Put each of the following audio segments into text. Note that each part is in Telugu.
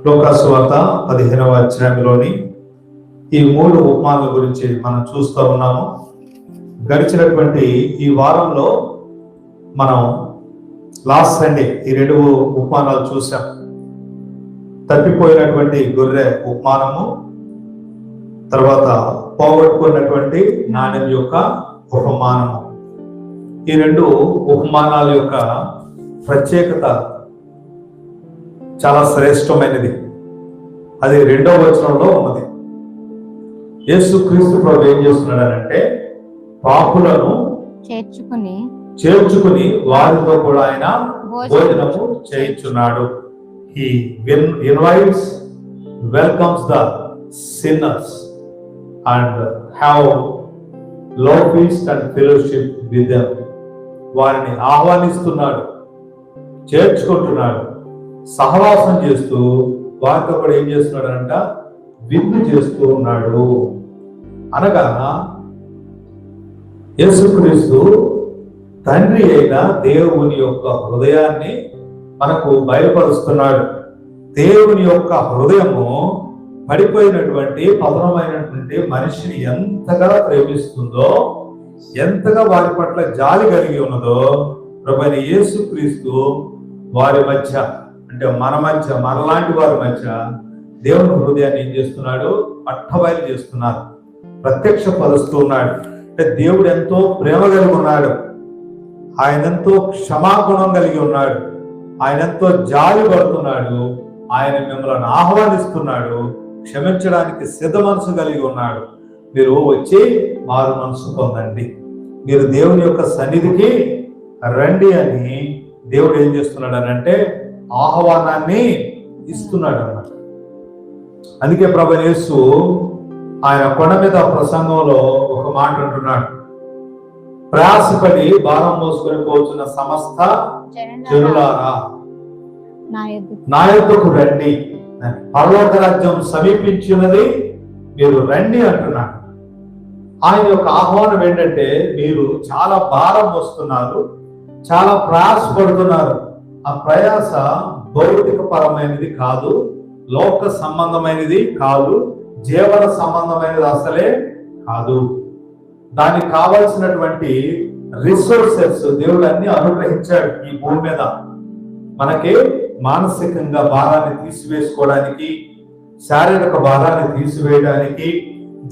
లూకాసు వార్త 15వ అధ్యాయంలోని ఈ 3 ఉపమానాల గురించి మనం చూస్తూ ఉన్నాము. గడిచినటువంటి ఈ వారంలో మనం లాస్ట్ సండే ఈ 2 ఉపమానాలు చూసాం. తప్పిపోయినటువంటి గొర్రె ఉపమానము, తర్వాత పోగొట్టుకున్నటువంటి నాణ్యం యొక్క ఉపమానము. ఈ 2 ఉపమానాల యొక్క ప్రత్యేకత చాలా శ్రేష్టమైనది. అది 2వ వచనంలో ఉన్నది. యేసుక్రీస్తు ప్రభు ఏం చేస్తున్నాడంటే పాపులను చేర్చుకుని వారితో కూడా ఆయన భోజనము చేయించున్నాడు. He invites, welcomes the sinners and have love, feast and fellowship with them. వారిని ఆహ్వానిస్తున్నాడు, చేర్చుకుంటున్నాడు, సహవాసం చేస్తూ వారితో కూడా ఏం చేస్తున్నాడంట, విందు చేస్తూ ఉన్నాడు. అనగా యేసుక్రీస్తు తండ్రి అయిన దేవుని యొక్క హృదయాన్ని మనకు బయలుపరుస్తున్నాడు. దేవుని యొక్క హృదయము పడిపోయినటువంటి పతనమైనటువంటి మనిషిని ఎంతగా ప్రేమిస్తుందో, ఎంతగా వారి పట్ల జాలి కలిగి ఉన్నదో ప్రభువైన యేసుక్రీస్తు వారి మధ్య, అంటే మన మధ్య, మనలాంటి వారి మధ్య దేవుని హృదయాన్ని ఏం చేస్తున్నాడు, పట్టబయలు చేస్తున్నాడు, ప్రత్యక్షపరుస్తూ ఉన్నాడు. అంటే దేవుడు ఎంతో ప్రేమ కలిగి ఉన్నాడు, ఆయన ఎంతో క్షమాగుణం కలిగి ఉన్నాడు, ఆయన ఎంతో జాలి పడుతున్నాడు, ఆయన మిమ్మల్ని ఆహ్వానిస్తున్నాడు, క్షమించడానికి సిద్ధ మనసు కలిగి ఉన్నాడు. మీరు వచ్చి మారు మనసు పొందండి, మీరు దేవుని యొక్క సన్నిధికి రండి అని దేవుడు ఏం చేస్తున్నాడు అని అంటే ఆహ్వానాన్ని ఇస్తున్నాడు అన్నమాట. అందుకే ప్రభువైన యేసు ఆయన కొండ మీద ప్రసంగంలో ఒక మాట అంటున్నాడు, ప్రయాసపడి భారం మోసుకొని పోతున్న సమస్త జనులారా నా యొద్దకు రండి, పరలోక రాజ్యం సమీపించినది, మీరు రండి అంటున్నాడు. ఆయన యొక్క ఆహ్వానం ఏంటంటే, మీరు చాలా భారం మోస్తున్నారు, చాలా ప్రయాసపడుతున్నారు. ఆ ప్రయాస భౌతిక పరమైనది కాదు, లోక సంబంధమైనది కాదు, జీవన సంబంధమైనది అసలే కాదు. దానికి కావాల్సినటువంటి రిసోర్సెస్ దేవుడు అన్ని అనుగ్రహించాడు ఈ భూమి మీద. మనకి మానసికంగా భారాన్ని తీసివేసుకోవడానికి, శారీరక భారాన్ని తీసివేయడానికి,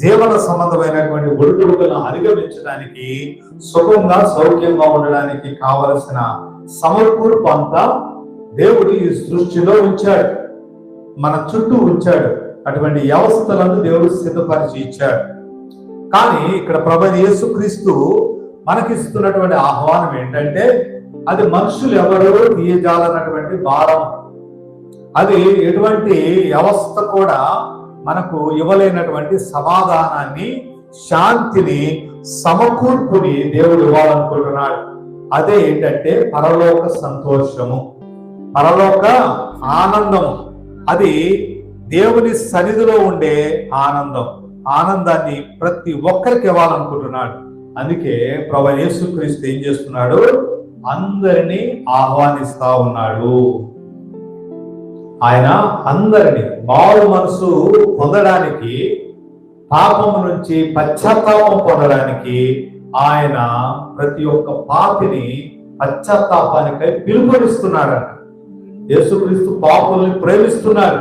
జీవన సంబంధమైనటువంటి ఒడిదుడుకులను అధిగమించడానికి, సుఖంగా సౌఖ్యంగా ఉండడానికి కావలసిన సమకూర్పు అంతా దేవుడు ఈ సృష్టిలో ఉంచాడు, మన చుట్టూ ఉంచాడు. అటువంటి వ్యవస్థలను దేవుడు సిద్ధపరిచి ఇచ్చాడు. కానీ ఇక్కడ ప్రభువైన యేసుక్రీస్తు మనకిస్తున్నటువంటి ఆహ్వానం ఏంటంటే, అది మనుషులు ఎవరు తీయజాలన్నటువంటి భారం, అది ఎటువంటి వ్యవస్థ కూడా మనకు ఇవ్వలేనటువంటి సమాధానాన్ని, శాంతిని, సమకూర్పుని దేవుడు ఇవ్వాలనుకుంటున్నాడు. అదే ఏంటంటే పరలోక సంతోషము, పరలోక ఆనందము. అది దేవుని సన్నిధిలో ఉండే ఆనందం. ఆనందాన్ని ప్రతి ఒక్కరికి ఇవ్వాలనుకుంటున్నాడు. అందుకే ప్రభువైన యేసుక్రీస్తు ఏం చేస్తున్నాడు, అందరినీ ఆహ్వానిస్తా ఉన్నాడు. ఆయన అందరినీ మారు మనసు పొందడానికి, పాపము నుంచి పశ్చాత్తాపం పొందడానికి ఆయన ప్రతి ఒక్క పాపిని పశ్చాత్తాపానికై పిలుపునిస్తున్నాడు. యేసుక్రీస్తు పాపుల్ని ప్రేమిస్తున్నాడు,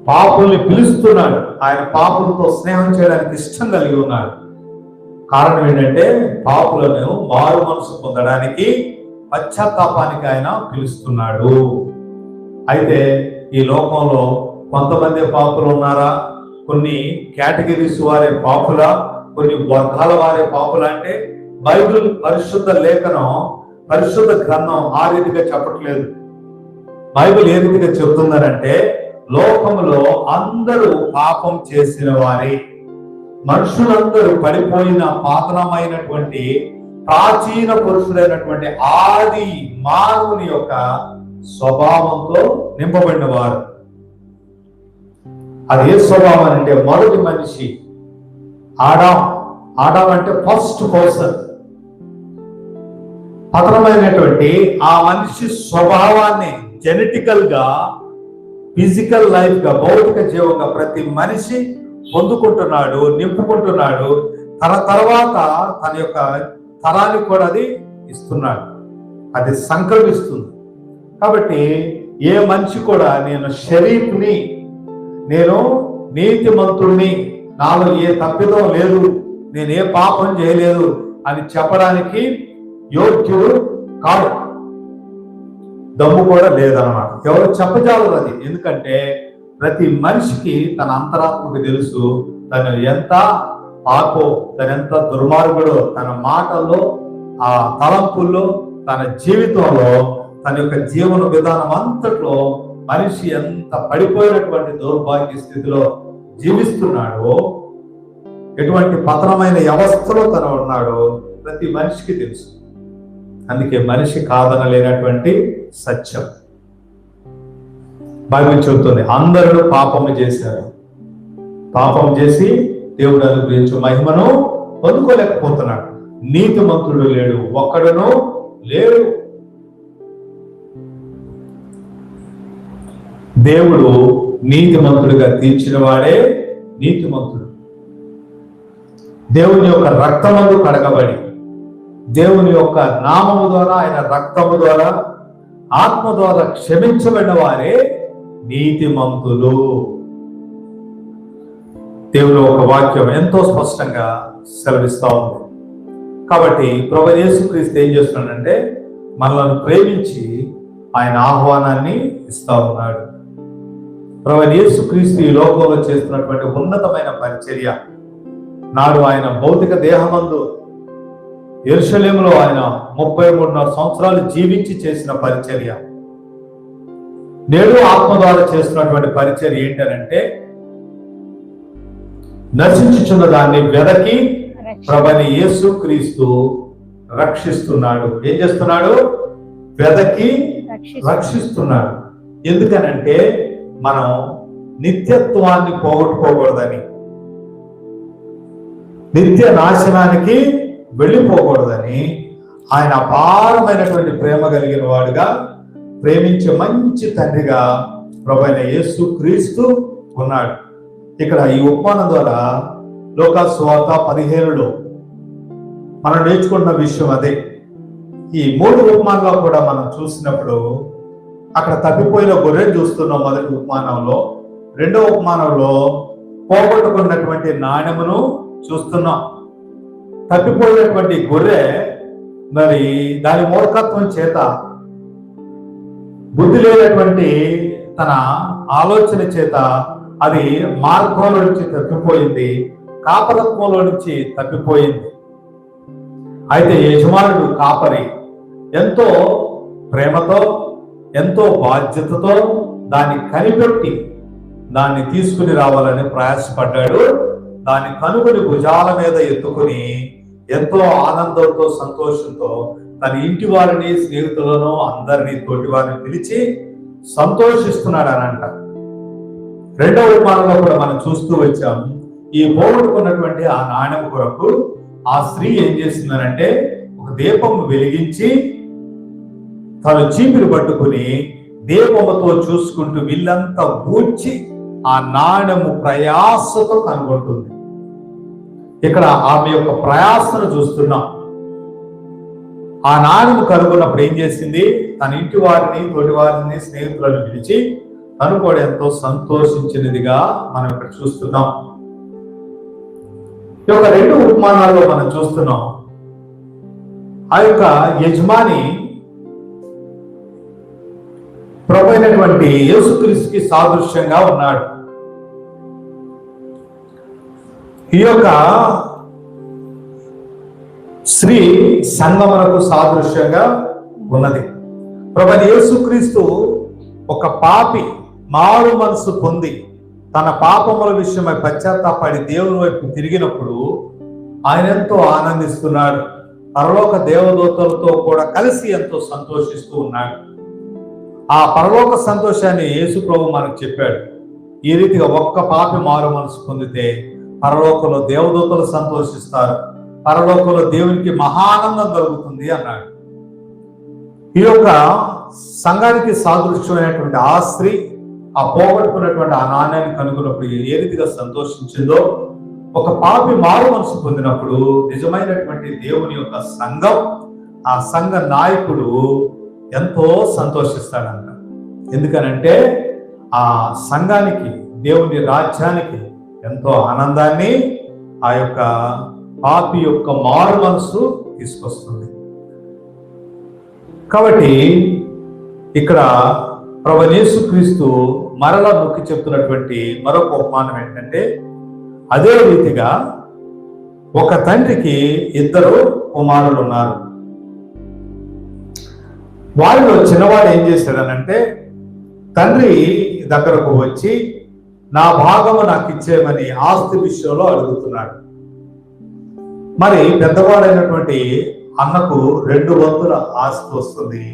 పాపుల్ని పిలుస్తున్నాడు. ఆయన పాపులతో స్నేహం చేయడానికి ఇష్టం కలిగి ఉన్నాడు. కారణం ఏంటంటే పాపులను మారు మనసు పొందడానికి, పశ్చాత్తాపానికి ఆయన పిలుస్తున్నాడు. అయితే ఈ లోకంలో కొంతమంది పాపులు ఉన్నారా? కొన్ని కేటగిరీస్ వారే పాపులా, కొన్ని వర్గాల వారే పాపులా అంటే బైబిల్ పరిశుద్ధ లేఖనం, పరిశుద్ధ గ్రంథం ఆ రీతిగా చెప్పట్లేదు. బైబిల్ ఏ రీతిగా చెప్తుందనంటే, లోకములో అందరూ పాపం చేసిన వారే, మనుషులందరూ పడిపోయిన పాతనమైనటువంటి ప్రాచీన పురుషుడైనటువంటి ఆది మానవుని యొక్క స్వభావంతో నింపబడిన వారు. అది ఏ స్వభావం అంటే, మొదటి మనిషి ఆడాం. ఆడాం అంటే ఫస్ట్ పర్సన్. పతనమైనటువంటి ఆ మనిషి స్వభావాన్ని, జెనెటికల్ గా, ఫిజికల్ లైఫ్ గా, భౌతిక జీవంగా ప్రతి మనిషి పొందుకుంటున్నాడు, నింపుకుంటున్నాడు. తర్వాత తన యొక్క తరానికి కూడా అది ఇస్తున్నాడు, అది సంక్రమిస్తుంది. కాబట్టి ఏ మనిషి కూడా నేను షరీఫ్ని, నేను నీతిమంతుడిని, నాలో ఏ తప్పిదం లేదు, నేను ఏ పాపం చేయలేదు అని చెప్పడానికి యోగ్యుడు కాదు. దమ్ము కూడా లేదన్నమాట. ఎవరు చెప్పజాలరు అది. ఎందుకంటే ప్రతి మనిషికి తన అంతరాత్మకు తెలుసు తను ఎంత పాపో, తను ఎంత దుర్మార్గుడో, తన మాటల్లో, ఆ తలంపుల్లో, తన జీవితంలో, తన యొక్క జీవన విధానం అంతట్లో మనిషి ఎంత పడిపోయినటువంటి దౌర్భాగ్య స్థితిలో జీవిస్తున్నాడో, ఎటువంటి పతనమైన వ్యవస్థలో తను ఉన్నాడో ప్రతి మనిషికి తెలుసు. అందుకే మనిషి కాదనలేనటువంటి సత్యం బైబిల్ చెబుతుంది. అందరూ పాపము చేశారు, పాపం చేసి దేవుడు అనుగ్రహించు మహిమను పొందుకోలేకపోతున్నాడు. నీతిమంతుడు లేడు, ఒక్కడును లేడు. దేవుడు నీతిమంతుడిగా తీర్చిన వాడే నీతిమంతుడు. దేవుని యొక్క రక్తమందు కడగబడి, దేవుని యొక్క నామము ద్వారా, ఆయన రక్తము ద్వారా, ఆత్మ ద్వారా క్షమించబడిన వారే నీతిమంతులు. దేవుని ఒక వాక్యం ఎంతో స్పష్టంగా సెలవిస్తా ఉంది. కాబట్టి ప్రభువైన యేసుక్రీస్తు ఏం చేస్తున్నాడంటే మనల్ని ప్రేమించి ఆయన ఆహ్వానాన్ని ఇస్తా ఉన్నాడు. ప్రభువైన యేసుక్రీస్తు ఈ లోకంలో చేస్తున్నటువంటి ఉన్నతమైన పరిచర్య, నాడు ఆయన భౌతిక దేహమందు యెరూషలేములో ఆయన 33.5 సంవత్సరాలు జీవించి చేసిన పరిచర్య, నేడు ఆత్మ ద్వారా చేస్తున్నటువంటి పరిచర్య ఏంటనంటే నశించుచున్న దాన్ని వెదకి ప్రభువైన యేసుక్రీస్తు రక్షిస్తున్నాడు. ఏం చేస్తున్నాడు? వెదకి రక్షిస్తున్నాడు. ఎందుకనంటే మనం నిత్యత్వాన్ని పోగొట్టుకోకూడదని, నిత్య నాశనానికి వెళ్ళిపోకూడదని ఆయన అపారమైనటువంటి ప్రేమ కలిగిన వాడుగా, ప్రేమించే మంచి తండ్రిగా ప్రభువైన యేసుక్రీస్తు ఉన్నాడు. ఇక్కడ ఈ ఉపమానం ద్వారా లూకా సువార్త 15లో మనం నేర్చుకున్న విషయం అదే. ఈ 3 ఉపమానాల్లో కూడా మనం చూసినప్పుడు అక్కడ తప్పిపోయిన గొర్రెను చూస్తున్నాం మొదటి ఉపమానంలో. రెండవ ఉపమానంలో పోగొట్టుకున్నటువంటి నాణెమును చూస్తున్నాం. తప్పిపోయినటువంటి గొర్రె మరి దాని మూర్ఖత్వం చేత, బుద్ధి లేనటువంటి తన ఆలోచన చేత అది మార్గంలో నుంచి తప్పిపోయింది, కాపరత్వంలో నుంచి తప్పిపోయింది. అయితే యజమానుడు కాపరి ఎంతో ప్రేమతో, ఎంతో బాధ్యతతో దాన్ని కనిపెట్టి దాన్ని తీసుకుని రావాలని ప్రయాసపడ్డాడు. దాన్ని కనుగొని భుజాల మీద ఎత్తుకుని ఎంతో ఆనందంతో, సంతోషంతో తన ఇంటి వారిని, స్నేహితులను, అందరినీ, తోటి వారిని పిలిచి సంతోషిస్తున్నాడు అని అంట. రెండవ ఉపమానంలో కూడా మనం చూస్తూ వచ్చాం. ఈ పోగొట్టుకున్నటువంటి ఆ నాణ్యం కొరకు ఆ స్త్రీ ఏం చేసిందనంటే ఒక దీపం వెలిగించి తను చీపిరి పట్టుకుని దీపముతో చూసుకుంటూ వీళ్ళంతా ఊడ్చి ఆ నాణ్యము ప్రయాసతో కనుగొంటుంది. ఇక్కడ ఆమె యొక్క ప్రయాసను చూస్తున్నాం. ఆ నాణ్యము కనుగొన్నప్పుడు ఏం చేసింది? తన ఇంటి వారిని, తోటి వారిని, స్నేహితులను పిలిచి తను కూడా ఎంతో సంతోషించినదిగా మనం ఇక్కడ చూస్తున్నాం. ఈ యొక్క 2 ఉపమానాల్లో మనం చూస్తున్నాం. ఆ యొక్క యజమాని ప్రభువైనటువంటి యేసుక్రీస్తుకి సాదృశ్యంగా ఉన్నాడు. ఈ యొక్క స్త్రీ సంగమునకు సాదృశ్యంగా ఉన్నది. ప్రభువైన యేసుక్రీస్తు ఒక పాపి మారు మనసు పొంది తన పాపముల విషయమై పశ్చాత్తాపడి దేవుని వైపు తిరిగినప్పుడు ఆయన ఎంతో ఆనందిస్తున్నాడు. పరలోక దేవదూతలతో కూడా కలిసి ఎంతో సంతోషిస్తూ ఉన్నాడు. ఆ పరలోక సంతోషాన్ని యేసు ప్రభు మనకు చెప్పాడు. ఈ రీతిగా ఒక్క పాపి మారు మనసు పొందితే పరలోకంలో దేవదూతలు సంతోషిస్తారు, పరలోకంలో దేవునికి మహానందం కలుగుతుంది అన్నాడు. ఈ యొక్క సంఘానికి సాదృశ్యమైనటువంటి ఆ స్త్రీ ఆ పోగొట్టుకున్నటువంటి ఆ నాణ్యాన్ని కనుగొన్నప్పుడు ఏ రీతిగా సంతోషించిందో, ఒక పాపి మారు మనసు పొందినప్పుడు నిజమైనటువంటి దేవుని యొక్క సంఘం, ఆ సంఘ నాయకుడు ఎంతో సంతోషిస్తాడంట. ఎందుకనంటే ఆ సంఘానికి, దేవుని రాజ్యానికి ఎంతో ఆనందాన్ని ఆ యొక్క పాపి యొక్క మారు మనసు తీసుకొస్తుంది. కాబట్టి ఇక్కడ ప్రభువైన యేసుక్రీస్తు మరలా నొక్కి చెప్తున్నటువంటి మరొక ఉపమానం ఏంటంటే, అదే రీతిగా ఒక తండ్రికి 2 కుమారులు ఉన్నారు. వారిలో చిన్నవాడు ఏం చేశాడనంటే, తండ్రి దగ్గరకు వచ్చి నా భాగము నాకు ఇచ్చేయమని ఆస్తి విషయంలో అడుగుతున్నాడు. మరి పెద్దవాడైనటువంటి అన్నకు 2 వంతుల ఆస్తి వస్తుంది.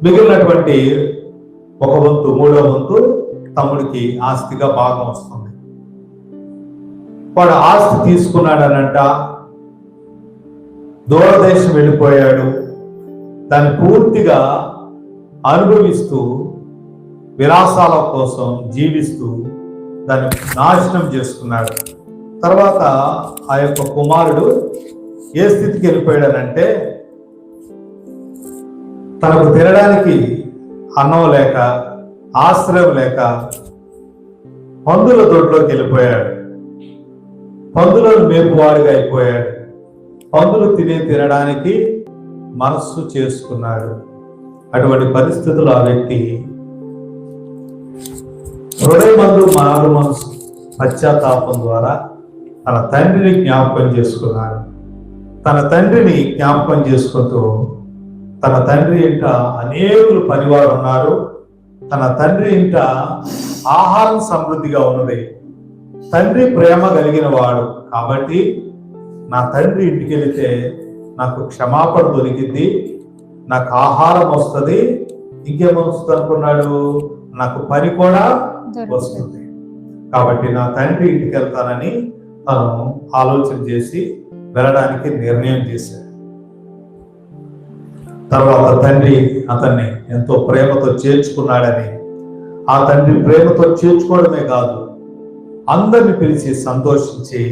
మిగిలినటువంటి 1 వంతు, 3వ వంతు తమ్ముడికి ఆస్తిగా భాగం వస్తుంది. వాడు ఆస్తి తీసుకున్నాడనంట, దూరదేశం వెళ్ళిపోయాడు. దాన్ని పూర్తిగా అనుభవిస్తూ విలాసాల కోసం జీవిస్తూ దాన్ని నాశనం చేసుకున్నాడు. తర్వాత ఆ యొక్క కుమారుడు ఏ స్థితికి వెళ్ళిపోయాడనంటే, తనకు తినడానికి అన్నం లేక, ఆశ్రయం లేక పందుల దొడ్లోకి వెళ్ళిపోయాడు. పందులను మేపువాడిగా అయిపోయాడు. పందులు తినడానికి మనస్సు చేసుకున్నాడు. అటువంటి పరిస్థితులు ఆ వ్యక్తి హృదయమందు మారు మనసు పశ్చాత్తాపం ద్వారా తన తండ్రిని జ్ఞాపకం చేసుకున్నాడు. తన తండ్రిని జ్ఞాపకం చేసుకుంటూ, తన తండ్రి ఇంట అనేకులు పనివారు ఉన్నారు, తన తండ్రి ఇంట ఆహారం సమృద్ధిగా ఉన్నది, తండ్రి ప్రేమ కలిగిన వాడు కాబట్టి నా తండ్రి ఇంటికి వెళితే నాకు క్షమాపణ దొరికింది, నాకు ఆహారం వస్తుంది, ఇంకేమొస్తుంది అనుకున్నాడు, నాకు పని కూడా వస్తుంది. కాబట్టి నా తండ్రి ఇంటికి వెళ్తానని తను ఆలోచన చేసి వెళ్ళడానికి నిర్ణయం చేశాడు. తర్వాత తండ్రి అతన్ని ఎంతో ప్రేమతో చేర్చుకున్నాడని, ఆ తండ్రి ప్రేమతో చేర్చుకోవడమే కాదు, అందరిని పిలిచి సంతోషించి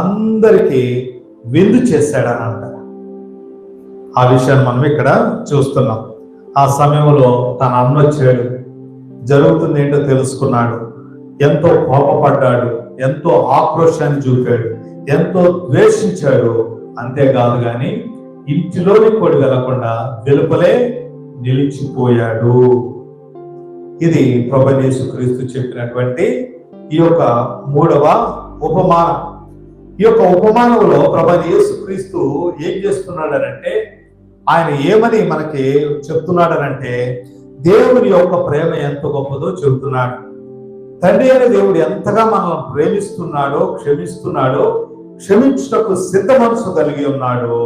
అందరికీ విందు చేశాడని అంటారు. ఆ విషయాన్ని మనం ఇక్కడ చూస్తున్నాం. ఆ సమయంలో తన అన్న వచ్చాడు, జరుగుతుంది ఏంటో తెలుసుకున్నాడు, ఎంతో కోపపడ్డాడు, ఎంతో ఆక్రోశాన్ని చూపాడు, ఎంతో ద్వేషించాడు. అంతేకాదు కానీ ఇంటిలోని కూడా వెళ్లకుండా వెలుపలే నిలిచిపోయాడు. ఇది ప్రభువైన యేసుక్రీస్తు చెప్పినటువంటి ఈ యొక్క 3వ ఉపమానం. ఈ యొక్క ఉపమానంలో ప్రభువైన యేసుక్రీస్తు ఏం చేస్తున్నాడనంటే, ఆయన ఏమని మనకి చెప్తున్నాడనంటే, దేవుని యొక్క ప్రేమ ఎంత గొప్పదో చెబుతున్నాడు. తండ్రి అయిన దేవుడు ఎంతగా మనల్ని ప్రేమిస్తున్నాడో, క్షమిస్తున్నాడో, క్షమించుటకు సిద్ధ మనసు కలిగి ఉన్నాడో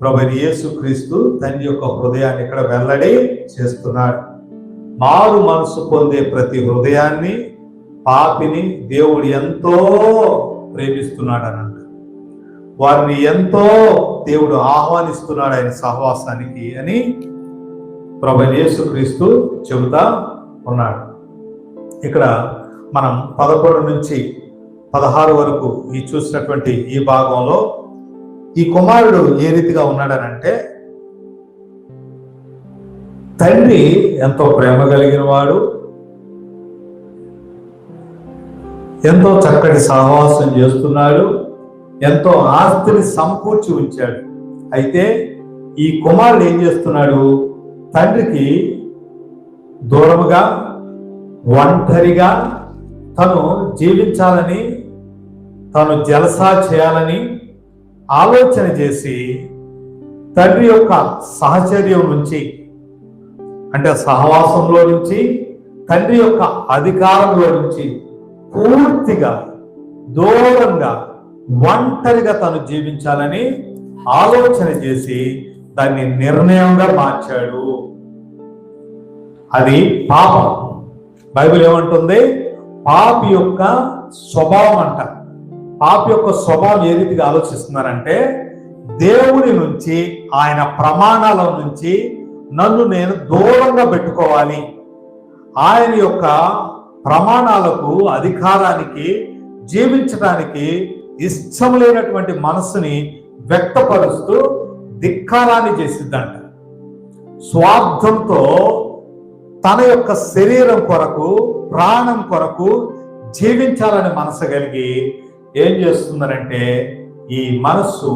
ప్రభువైన యేసుక్రీస్తు తండ్రి యొక్క హృదయాన్ని ఇక్కడ వెల్లడి చేస్తున్నాడు. మారు మనసు పొందే ప్రతి హృదయాన్ని, పాపిని దేవుడు ఎంతో ప్రేమిస్తున్నాడు అని అంటారు. వారిని ఎంతో దేవుడు ఆహ్వానిస్తున్నాడు ఆయన సహవాసానికి అని ప్రభువైన యేసుక్రీస్తు చెబుతా ఉన్నాడు. ఇక్కడ మనం 11 నుంచి 16 వరకు ఈ చూసినటువంటి ఈ భాగంలో ఈ కుమారుడు ఏ రీతిగా ఉన్నాడనంటే, తండ్రి ఎంతో ప్రేమ కలిగిన వాడు, ఎంతో చక్కటి సహవాసం చేస్తున్నాడు, ఎంతో ఆస్తిని సమకూర్చి ఉంచాడు. అయితే ఈ కుమారుడు ఏం చేస్తున్నాడు, తండ్రికి దూరముగా ఒంటరిగా తను జీవించాలని, తను జలసా చేయాలని ఆలోచన చేసి తండ్రి యొక్క సహచర్యం నుంచి, అంటే సహవాసంలో నుంచి, తండ్రి యొక్క అధికారంలో నుంచి పూర్తిగా దూరంగా ఒంటరిగా తను జీవించాలని ఆలోచన చేసి దాన్ని నిర్ణయంగా మార్చాడు. అది పాపం. బైబిల్ ఏమంటుంది, పాపి యొక్క స్వభావం అంట. పాపి యొక్క స్వభావం ఏ రీతిగా ఆలోచిస్తున్నారంటే, దేవుని నుంచి, ఆయన ప్రమాణాల నుంచి, నన్ను నేను దూరంగా పెట్టుకోవాలి, ఆయన యొక్క ప్రమాణాలకు, అధికారానికి, జీవించడానికి ఇష్టం లేనటువంటి మనస్సుని వ్యక్తపరుస్తూ ధిక్కారాన్ని చేసిద్దంట. స్వార్థంతో తన యొక్క శరీరం కొరకు, ప్రాణం కొరకు జీవించాలని మనసు కలిగి ఏం చేస్తుందనంటే ఈ మనస్సు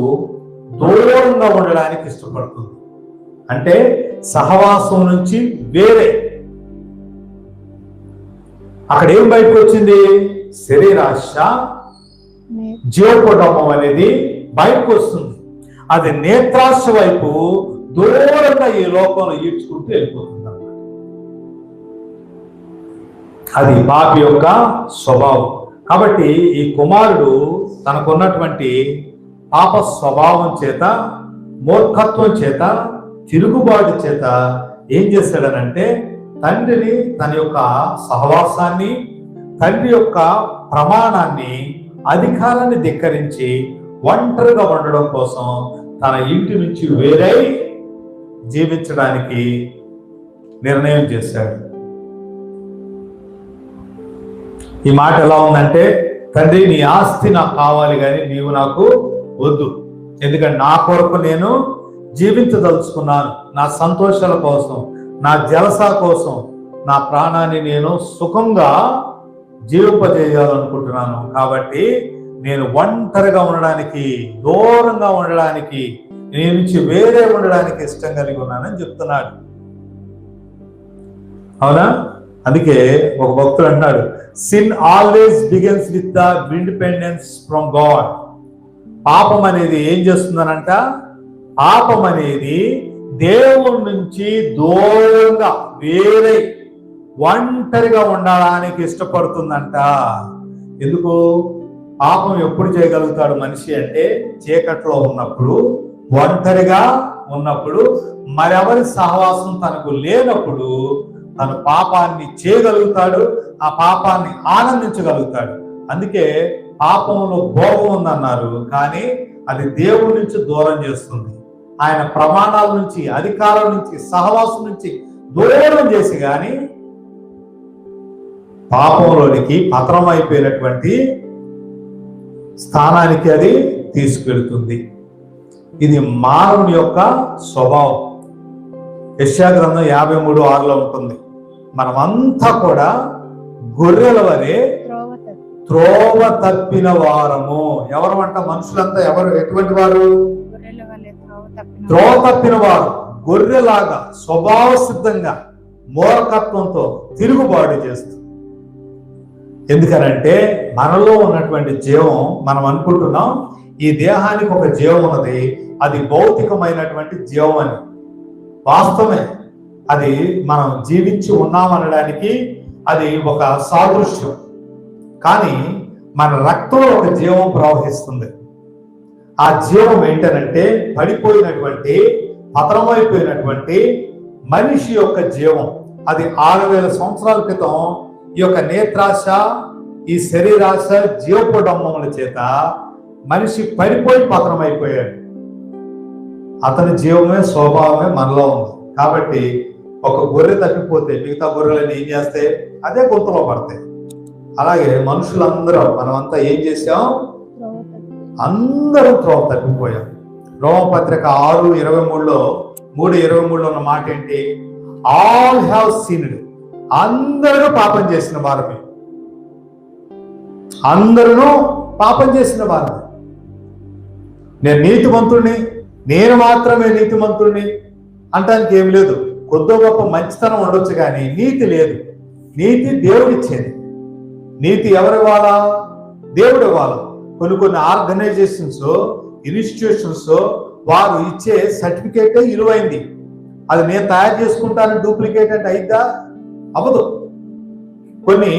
దూరంగా ఉండడానికి ఇష్టపడుతుంది. అంటే సహవాసం నుంచి వేరే. అక్కడ ఏం బయటకు వచ్చింది? శరీరాశ, జీవకుటుంబం అనేది బయటకు వస్తుంది. అది నేత్రాశ వైపు దూరంగా ఈ లోకంలో ఈడ్చుకుంటూ వెళ్ళిపోతుంది అన్నమాట. అది పాపి యొక్క స్వభావం. కాబట్టి ఈ కుమారుడు తనకున్నటువంటి పాప స్వభావం చేత, మూర్ఖత్వం చేత, తిరుగుబాటు చేత ఏం చేశాడనంటే తండ్రిని, తన యొక్క సహవాసాన్ని, తండ్రి యొక్క ప్రమాణాన్ని, అధికారాన్ని ధిక్కరించి ఒంటరిగా ఉండడం కోసం తన ఇంటి నుంచి వేరై జీవించడానికి నిర్ణయం చేశాడు. ఈ మాట ఎలా ఉందంటే, తండ్రి నీ ఆస్తి నాకు కావాలి కానీ నీవు నాకు వద్దు, ఎందుకంటే నా కొరకు నేను జీవించదలుచుకున్నాను, నా సంతోషాల కోసం, నా జలసా కోసం, నా ప్రాణాన్ని నేను సుఖంగా జీవింపజేయాలనుకుంటున్నాను. కాబట్టి నేను ఒంటరిగా ఉండడానికి, దూరంగా ఉండడానికి, నీ నుంచి వేరే ఉండడానికి ఇష్టం కలిగి ఉన్నానని చెప్తున్నాడు. అవునా? అందుకే ఒక భక్తుడు అన్నాడు, sin always begins with the independence from God. పాపం అనేది ఏం చేస్తుందనంట? పాపం అనేది దేవుడి నుంచి దూరంగా వేరే ఒంటరిగా ఉండడానికి ఇష్టపడుతుందంట. ఎందుకు? పాపం ఎప్పుడు చేయగలుగుతాడు మనిషి అంటే చీకట్లో ఉన్నప్పుడు, ఒంటరిగా ఉన్నప్పుడు, మరెవరి సహవాసం తనకు లేనప్పుడు తను పాపాన్ని చేయగలుగుతాడు, ఆ పాపాన్ని ఆనందించగలుగుతాడు. అందుకే పాపంలో భోగం ఉందన్నారు, కానీ అది దేవుడి నుంచి దూరం చేస్తుంది. ఆయన ప్రమాణాల నుంచి, అధికారం నుంచి, సహవాసం నుంచి దూరం చేసి కానీ పాపంలోనికి పతనమైపోయినటువంటి స్థానానికి అది తీసుకెళ్తుంది. ఇది మానవుని యొక్క స్వభావం. యెషయా గ్రంథం 53:6 ఉంటుంది, మనమంతా కూడా గొర్రెల వలె త్రోవ తప్పిన వారము. ఎవరు అంట? మనుషులంతా ఎవరు? ఎటువంటి వారు? త్రోవ తప్పిన వారు. గొర్రెలాగా స్వభావ సిద్ధంగా మూర్ఖత్వంతో తిరుగుబాటు చేస్తుంది. ఎందుకనంటే మనలో ఉన్నటువంటి జీవం, మనం అనుకుంటున్నాం ఈ దేహానికి ఒక జీవం ఉన్నది, అది భౌతికమైనటువంటి జీవం అని. వాస్తవమే, అది మనం జీవించి ఉన్నామనడానికి అది ఒక సాదృశ్యం. కానీ మన రక్తంలో ఒక జీవం ప్రవహిస్తుంది. ఆ జీవం ఏంటనంటే పడిపోయినటువంటి, పతనమైపోయినటువంటి మనిషి యొక్క జీవం. అది 6000 సంవత్సరాల క్రితం ఈ యొక్క నేత్రాశ, ఈ శరీరాశ, జీవపుడంబముల చేత మనిషి పడిపోయి పతనమైపోయాడు. అతని జీవమే, స్వభావమే మనలో ఉంది. కాబట్టి ఒక గొర్రె తప్పిపోతే మిగతా గొర్రెలను ఏం చేస్తే అదే గొంతులో పడతాయి. అలాగే మనుషులందరూ, మనమంతా ఏం చేసాం? అందరూ త్రోవ తప్పిపోయాం. రోమపత్రిక 3:23 ఉన్న మాట ఏంటి? All have sinned. అందరూ పాపం చేసిన వారమే. అందరూ పాపం చేసిన వారమే. నేను నీతిమంతుడిని, నేను మాత్రమే నీతిమంతుడిని అంటానికి ఏం లేదు. కొద్దో గొప్ప మంచితనం ఉండొచ్చు కానీ నీతి లేదు. నీతి దేవుడిచ్చేది. నీతి ఎవరివ్వాలా? దేవుడు ఇవ్వాలా. కొన్ని ఆర్గనైజేషన్స్, ఇన్స్టిట్యూషన్స్ వారు ఇచ్చే సర్టిఫికేటే విలువైంది. అది నేను తయారు చేసుకుంటాను డూప్లికేట్ అంటే అయిద్దా? అవ్వదు. కొన్ని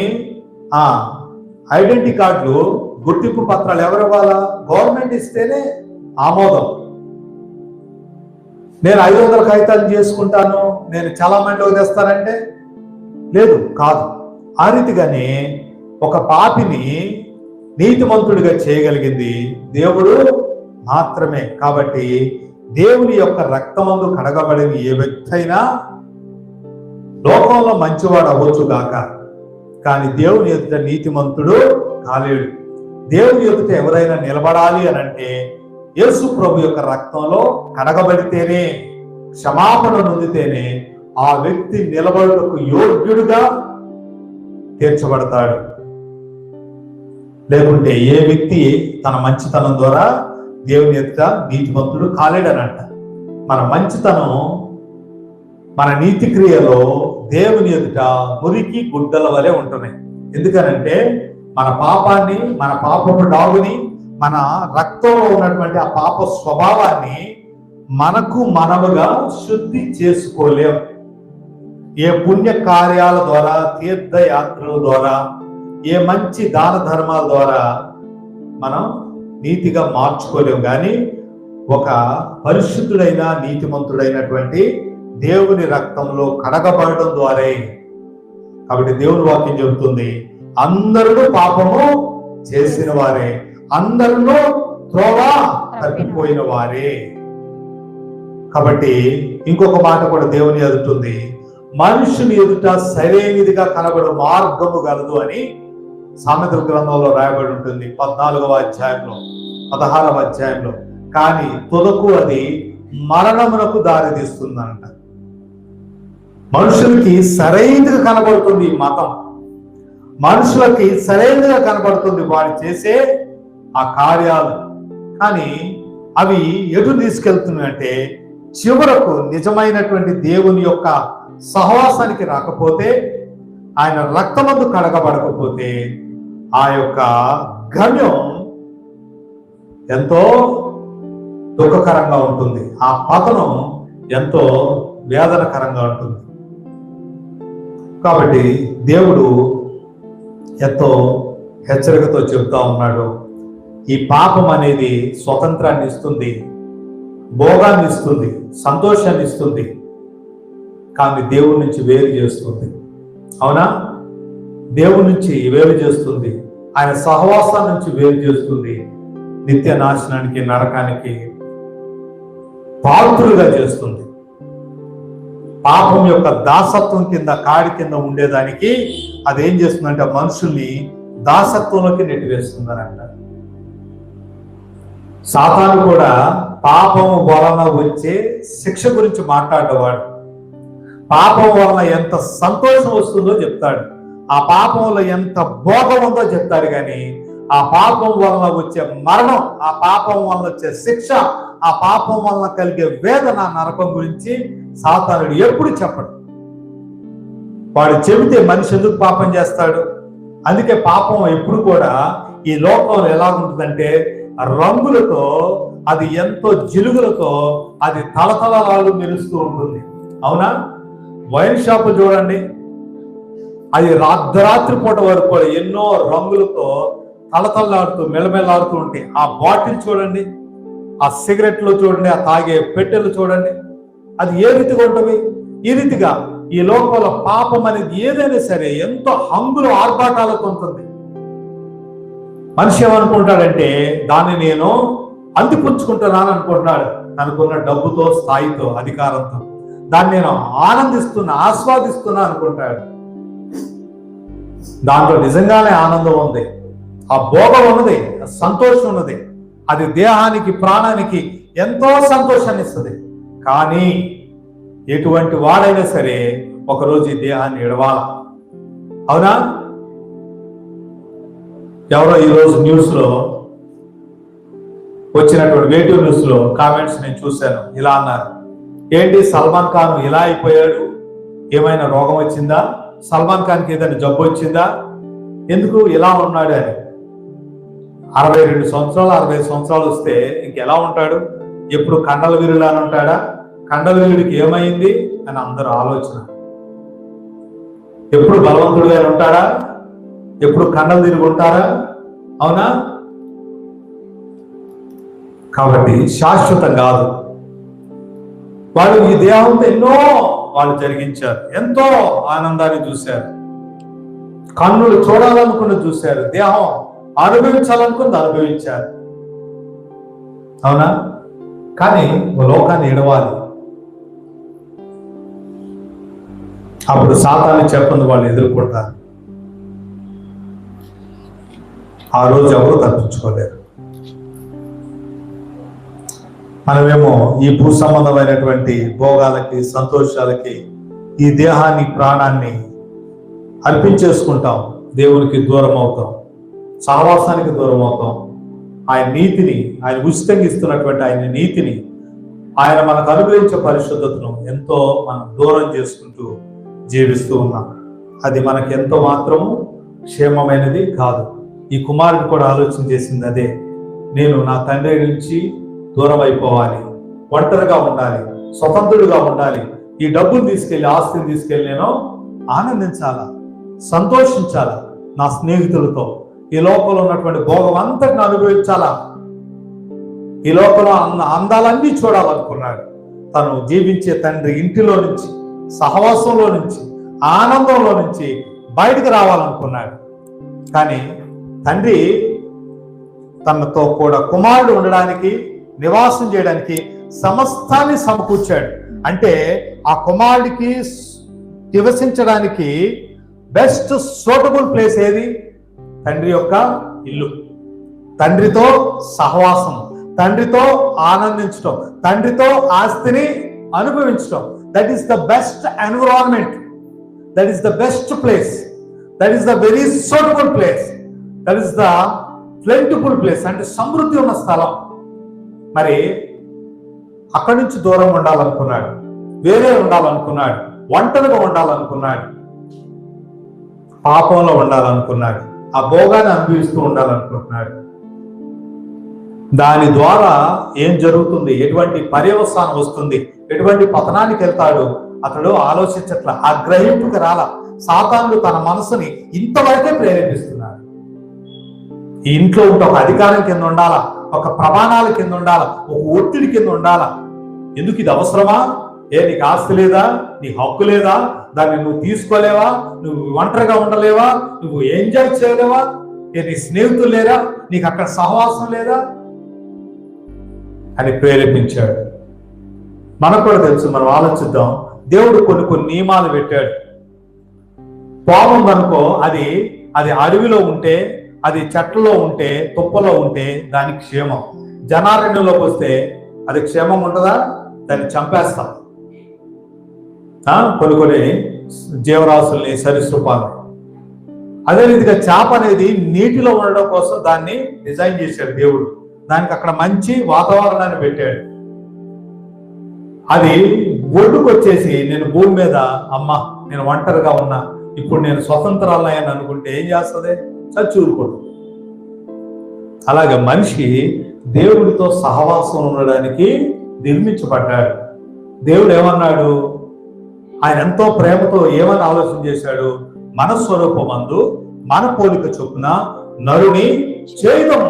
ఐడెంటిటీ కార్డులు, గుర్తింపు పత్రాలు ఎవరు ఇవ్వాలా? గవర్నమెంట్ ఇస్తేనే ఆమోదం. నేను 500 కాగితాలు చేసుకుంటాను, నేను చాలా మందిలోకి తెస్తానంటే లేదు, కాదు. ఆ రీతిగానే ఒక పాపిని నీతిమంతుడిగా చేయగలిగింది దేవుడు మాత్రమే. కాబట్టి దేవుని యొక్క రక్తమందు కడగబడిన ఏ వ్యక్తి అయినా లోకంలో మంచివాడు అవ్వచ్చు గాక, కానీ దేవుని ఎదుట నీతిమంతుడు కాలేడు. దేవుని ఎదుట ఎవరైనా నిలబడాలి అని అంటే యేసు ప్రభు యొక్క రక్తంలో కడగబడితేనే, క్షమాపణ నొందితేనే ఆ వ్యక్తి నిలబడుటకు యోగ్యుడుగా తీర్చబడతాడు. లేకుంటే ఏ వ్యక్తి తన మంచితనం ద్వారా దేవుని ఎదుట నీతిమంతుడు కాలేడనంట. మన మంచితనం, మన నీతి క్రియలో దేవుని ఎదుట మురికి గుడ్డల వలె ఉంటున్నాయి. ఎందుకనంటే మన పాపాన్ని, మన పాపపు డాగుని, మన రక్తంలో ఉన్నటువంటి ఆ పాప స్వభావాన్ని మనకు మనముగా శుద్ధి చేసుకోలేం. ఏ పుణ్య కార్యాల ద్వారా, తీర్థయాత్రల ద్వారా, ఏ మంచి దాన ధర్మాల ద్వారా మనం నీతిగా మార్చుకోలేం. కానీ ఒక పరిశుద్ధుడైన నీతిమంతుడైనటువంటి దేవుని రక్తంలో కడగబడడం ద్వారా. కాబట్టి దేవుని వాక్యం చెబుతుంది, అందరూ పాపము చేసిన వారే, అందరూ త్రోవ తప్పిపోయిన వారే. కాబట్టి ఇంకొక మాట కూడా దేవుని ఎదుటుంది, మనుషుని ఎదుట సరైనదిగా కనబడు మార్గము గలదు అని సామెతల గ్రంథంలో రాయబడి ఉంటుంది 14వ అధ్యాయంలో 16వ అధ్యాయంలో. కానీ తుదకు అది మరణమునకు దారి తీస్తుందంట. మనుషులకి సరైనదిగా కనబడుతుంది ఈ మతం, మనుషులకి సరైనదిగా కనబడుతుంది వారు చేసే ఆ కార్యాలు. కానీ అవి ఎటు తీసుకెళ్తున్నాయంటే చివరకు నిజమైనటువంటి దేవుని యొక్క సహవాసానికి రాకపోతే, ఆయన రక్తమందు కడగబడకపోతే ఆ యొక్క గమ్యం ఎంతో దుఃఖకరంగా ఉంటుంది. ఆ పతనం ఎంతో వేదనకరంగా ఉంటుంది. కాబట్టి దేవుడు ఎంతో హెచ్చరికతో చెబుతా ఉన్నాడు, ఈ పాపం అనేది స్వతంత్రాన్ని ఇస్తుంది, భోగాన్ని ఇస్తుంది, సంతోషాన్ని ఇస్తుంది, కానీ దేవుడి నుంచి వేరు చేస్తుంది. అవునా? దేవుడి నుంచి వేరు చేస్తుంది, ఆయన సహవాసం నుంచి వేరు చేస్తుంది, నిత్య నాశనానికి, నరకానికి పాత్రులుగా చేస్తుంది. పాపం యొక్క దాసత్వం కింద, కాడి కింద ఉండేదానికి అదేం చేస్తుందంటే మనుషుల్ని దాసత్వంలోకి నెట్టివేస్తుందని అంటారు. సాతాను కూడా పాపం వలన వచ్చే శిక్ష గురించి మాట్లాడేవాడు. పాపం వలన ఎంత సంతోషం వస్తుందో చెప్తాడు, ఆ పాపంలో ఎంత భోగం ఉందో చెప్తాడు. కానీ ఆ పాపం వలన వచ్చే మరణం, ఆ పాపం వలన వచ్చే శిక్ష, ఆ పాపం వలన కలిగే వేదన, నరకం గురించి సాతానుడు ఎప్పుడు చెప్పడు. వాడు చెబితే మనిషి ఎందుకు పాపం చేస్తాడు? అందుకే పాపం ఎప్పుడు కూడా ఈ లోకంలో ఎలా ఉంటుందంటే రంగులతో, అది ఎంతో జిలుగులతో అది తలతలలాలు మెరుస్తూ ఉంటుంది. అవునా? వైన్ షాప్ చూడండి, అది అర్ధరాత్రి పూట వరకు కూడా ఎన్నో రంగులతో తలతల్లాడుతూ మెలమెలాడుతూ ఉంటాయి. ఆ బాటిల్ చూడండి, ఆ సిగరెట్లు చూడండి, ఆ తాగే పెట్టెలు చూడండి, అది ఏ రీతిగా ఉంటుంది. ఈ రీతిగా ఈ లోకంలో పాపం అనేది ఏదైనా సరే ఎంతో హంగులు ఆర్భాటాలతో ఉంటుంది. మనిషి ఏమనుకుంటాడంటే దాన్ని నేను అందిపుచ్చుకుంటున్నాను అనుకుంటున్నాడు, తనకున్న డబ్బుతో, స్థాయితో, అధికారంతో. దాన్ని నేను ఆనందిస్తున్నా, ఆస్వాదిస్తున్నా అనుకుంటాడు. దాంట్లో నిజంగానే ఆనందం ఉంది, ఆ భోగం ఉన్నది, సంతోషం ఉన్నది, అది దేహానికి, ప్రాణానికి ఎంతో సంతోషాన్ని ఇస్తుంది. కానీ ఎటువంటి వాడైనా సరే ఒకరోజు ఈ దేహాన్ని విడవాల. అవునా? ఎవరో ఈరోజు న్యూస్ లో వచ్చినటువంటి వేటివ్ న్యూస్ లో కామెంట్స్ నేను చూశాను. ఇలా అన్నారు, ఏంటి సల్మాన్ ఖాన్ ఇలా అయిపోయాడు, ఏమైనా రోగం వచ్చిందా, సల్మాన్ ఖాన్కి ఏదైనా జబ్బు వచ్చిందా, ఎందుకు ఇలా ఉన్నాడు అని. 62 సంవత్సరాలు 65 సంవత్సరాలు వస్తే ఇంకెలా ఉంటాడు? ఎప్పుడు కండల వీరులా అని ఉంటాడా? కండల వీరుడికి ఏమైంది అని అందరూ ఆలోచన. ఎప్పుడు బలవంతుడుగా ఉంటాడా? ఎప్పుడు కండలు తిరిగి ఉంటారా? అవునా? కాబట్టి శాశ్వతం కాదు. వాళ్ళు ఈ దేహంతో ఎన్నో వాళ్ళు జరిగించారు, ఎంతో ఆనందాన్ని చూశారు, కన్నులు చూడాలనుకుని చూశారు, దేహం అనుభవించాలనుకుని అనుభవించారు. అవునా? కానీ లోకాన్ని ఎడవాలి. అప్పుడు సాతాను చెప్పంది వాళ్ళు ఎదుర్కొంటారు. ఆ రోజు ఎవరు తప్పించుకోలేరు. మనమేమో ఈ భూ సంబంధమైనటువంటి భోగాలకి, సంతోషాలకి ఈ దేహాన్ని, ప్రాణాన్ని అర్పించేసుకుంటాం. దేవునికి దూరం అవుతాం, సహవాసానికి దూరం అవుతాం. ఆయన నీతిని, ఆయన ఉచితంగా ఇస్తున్నటువంటి ఆయన నీతిని, ఆయన మనకు అనుగ్రహించే పరిశుద్ధతను ఎంతో మనం దూరం చేసుకుంటూ జీవిస్తూ ఉన్నాం. అది మనకి ఎంతో మాత్రము క్షేమమైనది కాదు. ఈ కుమారుడు కూడా ఆలోచన చేసింది అదే. నేను నా తండ్రి నుంచి దూరం అయిపోవాలి, ఒంటరిగా ఉండాలి, స్వతంత్రుడిగా ఉండాలి. ఈ డబ్బులు తీసుకెళ్ళి, ఆస్తిని తీసుకెళ్ళి నేను ఆనందించాలా, సంతోషించాలా, నా స్నేహితులతో ఈ లోకంలో ఉన్నటువంటి భోగం అంతటిని అనుభవించాలా, ఈ లోకంలో అందాలన్నీ చూడాలనుకున్నాడు. తను జీవించే తండ్రి ఇంటిలో నుంచి, సహవాసంలో నుంచి, ఆనందంలో నుంచి బయటకు రావాలనుకున్నాడు. కానీ తండ్రి తనతో కూడా కుమారుడు ఉండడానికి, నివాసం చేయడానికి సమస్తాన్ని సమకూర్చాడు. అంటే ఆ కుమారుడికి నివసించడానికి బెస్ట్ సూటబుల్ ప్లేస్ ఏది? తండ్రి యొక్క ఇల్లు, తండ్రితో సహవాసం, తండ్రితో ఆనందించడం, తండ్రితో ఆస్తిని అనుభవించడం. That is the best environment, that is the best place, that is the very suitable place, that is the plentiful place. అంటే సమృద్ధి ఉన్న స్థలం. మరి అక్కడి నుంచి దూరం ఉండాలనుకున్నాడు, వేరే ఉండాలనుకున్నాడు, ఒంటరిగా ఉండాలనుకున్నాడు, పాపంలో ఉండాలనుకున్నాడు, ఆ భోగాన్ని అనుభవిస్తూ ఉండాలనుకుంటున్నాడు. దాని ద్వారా ఏం జరుగుతుంది, ఎటువంటి పర్యవసానం వస్తుంది, ఎటువంటి పతనానికి వెళ్తాడు అతడు ఆలోచించట్ల. ఆ గ్రహింపుకి రాల. సాతానుడు తన మనసుని ఇంతవరకే ప్రేరేపిస్తున్నాడు. ఈ ఇంట్లో ఉంటే ఒక అధికారం కింద ఉండాలా, ఒక ప్రమాణాల కింద ఉండాలా, ఒక ఒత్తిడి కింద ఉండాలా. ఎందుకు ఇది అవసరమా? నీకు ఆస్తి లేదా, నీ హక్కు లేదా, దాన్ని నువ్వు తీసుకోలేవా, నువ్వు ఒంటరిగా ఉండలేవా, నువ్వు ఎంజాయ్ చేయలేవా, నీ స్నేహితులు లేరా, నీకు అక్కడ సహవాసం లేదా అని ప్రేరేపించాడు. మనకు కూడా తెలుసు, మనం ఆలోచిద్దాం. దేవుడు కొన్ని నియమాలు పెట్టాడు. పాము అనుకో, అది అడవిలో ఉంటే, అది చెట్లలో ఉంటే, తుప్పలో ఉంటే దానికి క్షేమం. జనారణ్యంలోకి వస్తే అది క్షేమం ఉంటుందా? దాన్ని చంపేస్తాం. కొన్ని జీవరాశుల్ని, సరీసృపాలు. అదే రీతిగా చేప అనేది నీటిలో ఉండడం కోసం దాన్ని డిజైన్ చేశాడు దేవుడు. దానికి అక్కడ మంచి వాతావరణాన్ని పెట్టాడు. అది ఒడ్డుకు వచ్చేసి, నేను భూమి మీద అమ్మ నేను ఒంటరిగా ఉన్నా, ఇప్పుడు నేను స్వతంత్రాలయ్యాను అనుకుంటే ఏం చేస్తుంది? చచ్చూరుకోడు. అలాగే మనిషి దేవుడితో సహవాసం ఉండడానికి నిర్మించబడ్డాడు. దేవుడు ఏమన్నాడు? ఆయన ఎంతో ప్రేమతో ఏమని ఆలోచన చేశాడు? మన స్వరూపమందు మన పోలిక చొప్పున నరుని చేయుదాం,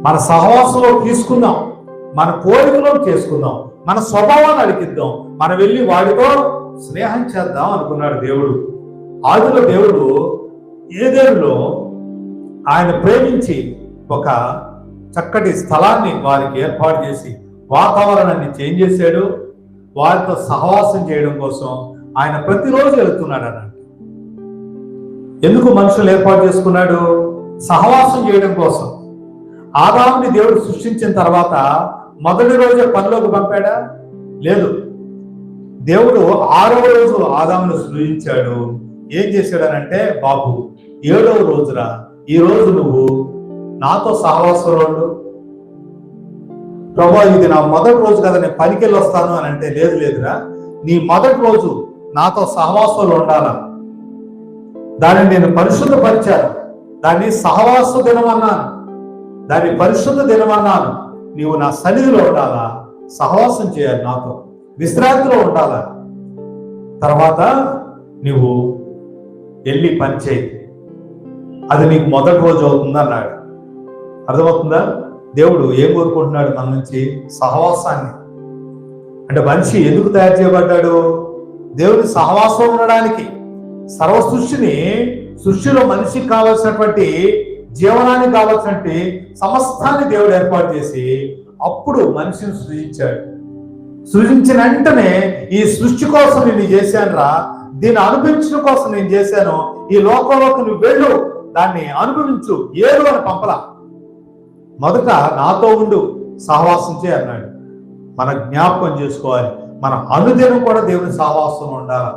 మన సహవాసంలో తీసుకుందాం, మన పోలికలో చేసుకుందాం, మన స్వభావాన్ని అడిగిద్దాం, మనం వెళ్ళి వాడితో స్నేహం చేద్దాం అనుకున్నాడు దేవుడు. ఆదిలో దేవుడు ఏదేనులో ఆయన ప్రేమించి ఒక చక్కటి స్థలాన్ని వారికి ఏర్పాటు చేసి వాతావరణాన్ని చేంజ్ చేశాడు. వారితో సహవాసం చేయడం కోసం ఆయన ప్రతిరోజు వెళుతున్నాడు అన్నట్టు. ఎందుకు మనుషులు ఏర్పాటు చేసుకున్నాడు? సహవాసం చేయడం కోసం. ఆదాముని దేవుడు సృష్టించిన తర్వాత మొదటి రోజే పనిలోకి పంపాడా? లేదు. దేవుడు 6వ రోజు ఆదామును సృజించాడు. ఏం చేశాడనంటే, బాబు 7వ రోజురా, ఈ రోజు నువ్వు నాతో సహవాసంలో ఉండు. ప్రభా ఇది నా మొదటి రోజు కదా, నేను పనికెళ్ళి వస్తాను అని అంటే, లేదురా, నీ మొదటి రోజు నాతో సహవాసంలో ఉండాలా. దాన్ని నేను పరిశుద్ధపరిచాను, దాన్ని సహవాస దినం అన్నాను, దాన్ని పరిశుద్ధ దినం అన్నాను. నీవు నా సన్నిధిలో ఉండాలా, సహవాసం చేయాలి, నాతో విశ్రాంతిలో ఉండాలా. తర్వాత నువ్వు వెళ్ళి పని చేయి, అది నీకు మొదటి రోజు అవుతుంది అన్నాడు. అర్థమవుతుందా? దేవుడు ఏం కోరుకుంటున్నాడు మన నుంచి? సహవాసాన్ని. అంటే మనిషి ఎందుకు తయారు చేయబడ్డాడు? దేవుని సహవాసం ఉండడానికి. సర్వ సృష్టిలో మనిషికి కావాల్సినటువంటి జీవనానికి కావాల్సినటువంటి సమస్తాన్ని దేవుడు ఏర్పాటు చేసి అప్పుడు మనిషిని సృజించాడు. సృజించిన వెంటనే ఈ సృష్టి కోసం నేను చేశాను రా, దీన్ని అనుభవించడం కోసం నేను చేశాను, ఈ లోకంలోకి నువ్వు వెళ్ళు, దాన్ని అనుభవించు, ఏడు అని పంపలా. మొదట నాతో ఉండు, సహవాసం చేయి అన్నాడు. మన జ్ఞాపకం చేసుకోవాలి, మన అనుదినం కూడా దేవుని సహవాసంలో ఉండాలా.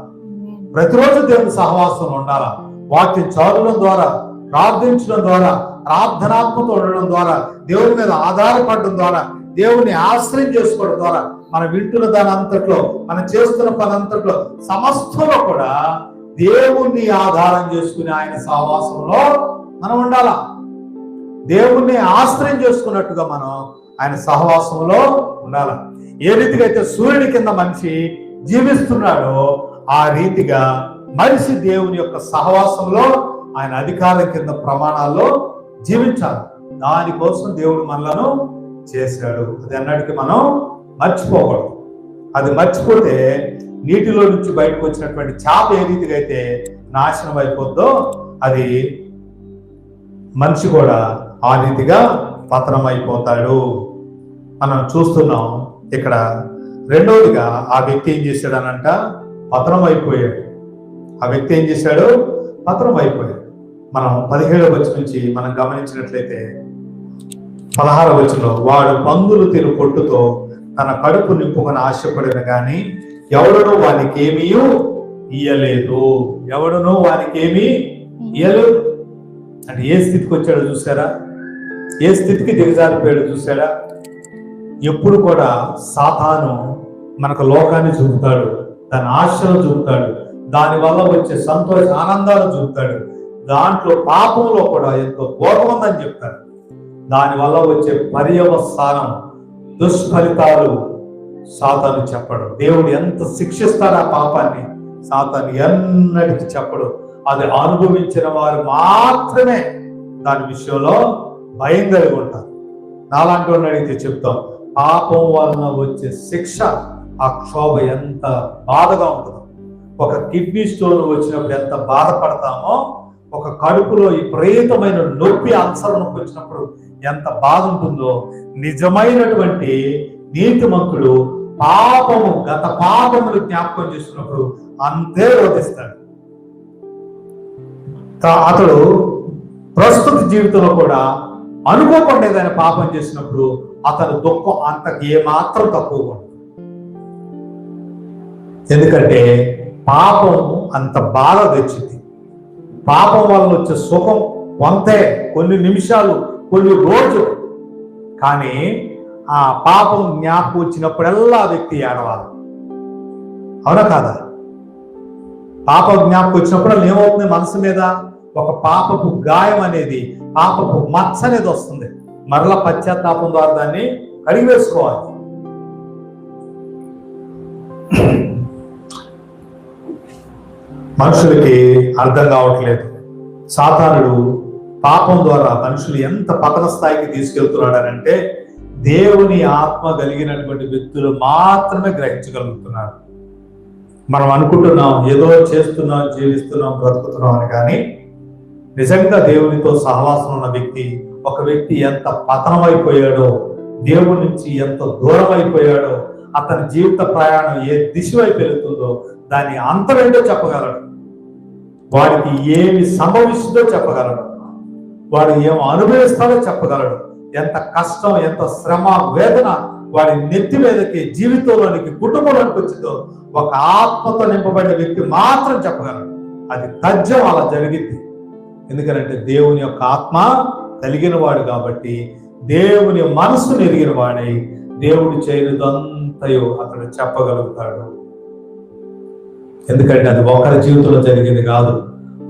ప్రతిరోజు దేవుని సహవాసంలో ఉండాలా. వాక్యం చదవడం ద్వారా, ప్రార్థించడం ద్వారా, ప్రార్థనాత్మతో ఉండడం ద్వారా, దేవుని మీద ఆధారపడడం ద్వారా, దేవుని ఆశ్రయం చేసుకోవడం ద్వారా, మనం వింటున్న దాని అంతట్లో, మనం చేస్తున్న పని అంతట్లో, సమస్తంలో కూడా దేవుణ్ణి ఆధారం చేసుకుని ఆయన సహవాసంలో మనం ఉండాలా. దేవుణ్ణి ఆశ్రయం చేసుకున్నట్టుగా మనం ఆయన సహవాసంలో ఉండాలి. ఏ రీతిగా అయితే సూర్యుడి కింద మనిషి జీవిస్తున్నాడో ఆ రీతిగా మనిషి దేవుని యొక్క సహవాసంలో, ఆయన అధికారం కింద ప్రమాణాల్లో జీవించాలి. దానికోసం దేవుడు మనలను చేశాడు. అది అన్నటికీ మనం మర్చిపోకూడదు. అది మర్చిపోతే నీటిలో నుంచి బయటకు వచ్చినటువంటి చేప ఏ రీతిగా అయితే నాశనం అయిపోద్దో, అది మనిషి కూడా ఆ రీతిగా పతనం అయిపోతాడు. మనం చూస్తున్నాం ఇక్కడ. రెండవదిగా ఆ వ్యక్తి ఏం చేశాడనంట, పతనం అయిపోయాడు. ఆ వ్యక్తి ఏం చేశాడు, పతనం అయిపోయాడు. మనం 17వ వచనం నుంచి మనం గమనించినట్లయితే 16వ వచనంలో, వాడు పందులు తిను పొట్టుతో తన కడుపు నింపుకొని ఆశపడిన గాని ఎవడనూ వానికి ఏమీ ఇయ్యలేదు. ఎవడనూ వానికి ఏమీ ఇయ్యలేదు అంటే ఏ స్థితికి వచ్చాడో చూసారా? ఏ స్థితికి దిగజారిపోయాడో చూసాడా? ఎప్పుడు కూడా సాతాను మనకు లోకాన్ని చూపుతాడు, దాని ఆశలు చూపుతాడు, దానివల్ల వచ్చే సంతోష ఆనందాలు చూపుతాడు. దాంట్లో పాపంలో కూడా ఎంతో ఘోరం ఉందని చెప్తాడు. దానివల్ల వచ్చే పర్యవసానం, దుష్ఫలితాలు సాతాను చెప్పడు. దేవుడు ఎంత శిక్షిస్తాడు ఆ పాపాన్ని సాతాను ఎన్నటికీ చెప్పడు. అది అనుభవించిన వారు మాత్రమే దాని విషయంలో భయం కలిగి ఉంటారు. నాలాంటి వాడిని అడిగితే చెప్తాం, పాపం వలన వచ్చే శిక్ష, ఆ క్షోభ ఎంత బాధగా ఉంటుందో. ఒక కిడ్నీ స్టోన్ వచ్చినప్పుడు ఎంత బాధపడతామో, ఒక కడుపులో విపరీతమైన నొప్పి, అల్సర్ నొప్పి వచ్చినప్పుడు ఎంత బాధ ఉంటుందో, నిజమైనటువంటి నీతిమంతుడు పాపము, గత పాపములు జ్ఞాపకం చేసుకున్నప్పుడు అంతే రోధిస్తాడు. అతడు ప్రస్తుత జీవితంలో కూడా అనుకోకుండా ఏదైనా పాపం చేసినప్పుడు అతని దుఃఖం అంతకు ఏమాత్రం తక్కువగా ఉంటుంది. ఎందుకంటే పాపం అంత బాధ తెచ్చింది. పాపం వల్ల వచ్చే సుఖం కొంతే, కొన్ని నిమిషాలు, కొన్ని రోజులు. కానీ ఆ పాపం జ్ఞాపకం వచ్చినప్పుడల్లా ఆ వ్యక్తి ఏడవాలి. అవునా కాదా? పాప జ్ఞాపకం వచ్చినప్పుడు ఏమవుతుంది? మనసు మీద ఒక పాపపు గాయం అనేది, పాపపు మచ్చ అనేది వస్తుంది. మరలా పశ్చాత్తాపం ద్వారా దాన్ని కడిగి వేసుకోవాలి. మనుషులకి అర్థం కావట్లేదు. సాతానుడు పాపం ద్వారా మనుషులు ఎంత పతన స్థాయికి తీసుకెళ్తున్నాడనంటే, దేవుని ఆత్మ కలిగినటువంటి వ్యక్తులు మాత్రమే గ్రహించగలుగుతున్నారు. మనం అనుకుంటున్నాం ఏదో చేస్తున్నాం, జీవిస్తున్నాం, బ్రతుకుతున్నాం అని. కానీ నిజంగా దేవునితో సహవాసం ఉన్న వ్యక్తి, ఒక వ్యక్తి ఎంత పతనమైపోయాడో, దేవుడి నుంచి ఎంత దూరం అయిపోయాడో, అతని జీవిత ప్రయాణం ఏ దిశ వైపు వెళుతుందో దాని అంతమేంటో చెప్పగలడు. వాడికి ఏమి సంభవిస్తుందో చెప్పగలడు. వాడు ఏం అనుభవిస్తాడో చెప్పగలడు. ఎంత కష్టం, ఎంత శ్రమ, వేదన వాడి నెత్తి మీదకి, జీవితంలోనికి, కుటుంబంలోనికి వచ్చిందో ఒక ఆత్మతో నింపబడిన వ్యక్తి మాత్రం చెప్పగలడు. అది తథ్యం, అలా జరిగింది. ఎందుకంటే దేవుని యొక్క ఆత్మ కలిగిన వాడు కాబట్టి, దేవుని మనసును ఎరిగిన వాడై దేవుడు చేయనిదంతయో అతడు చెప్పగలుగుతాడు. ఎందుకంటే అది ఒకరి జీవితంలో జరిగింది కాదు.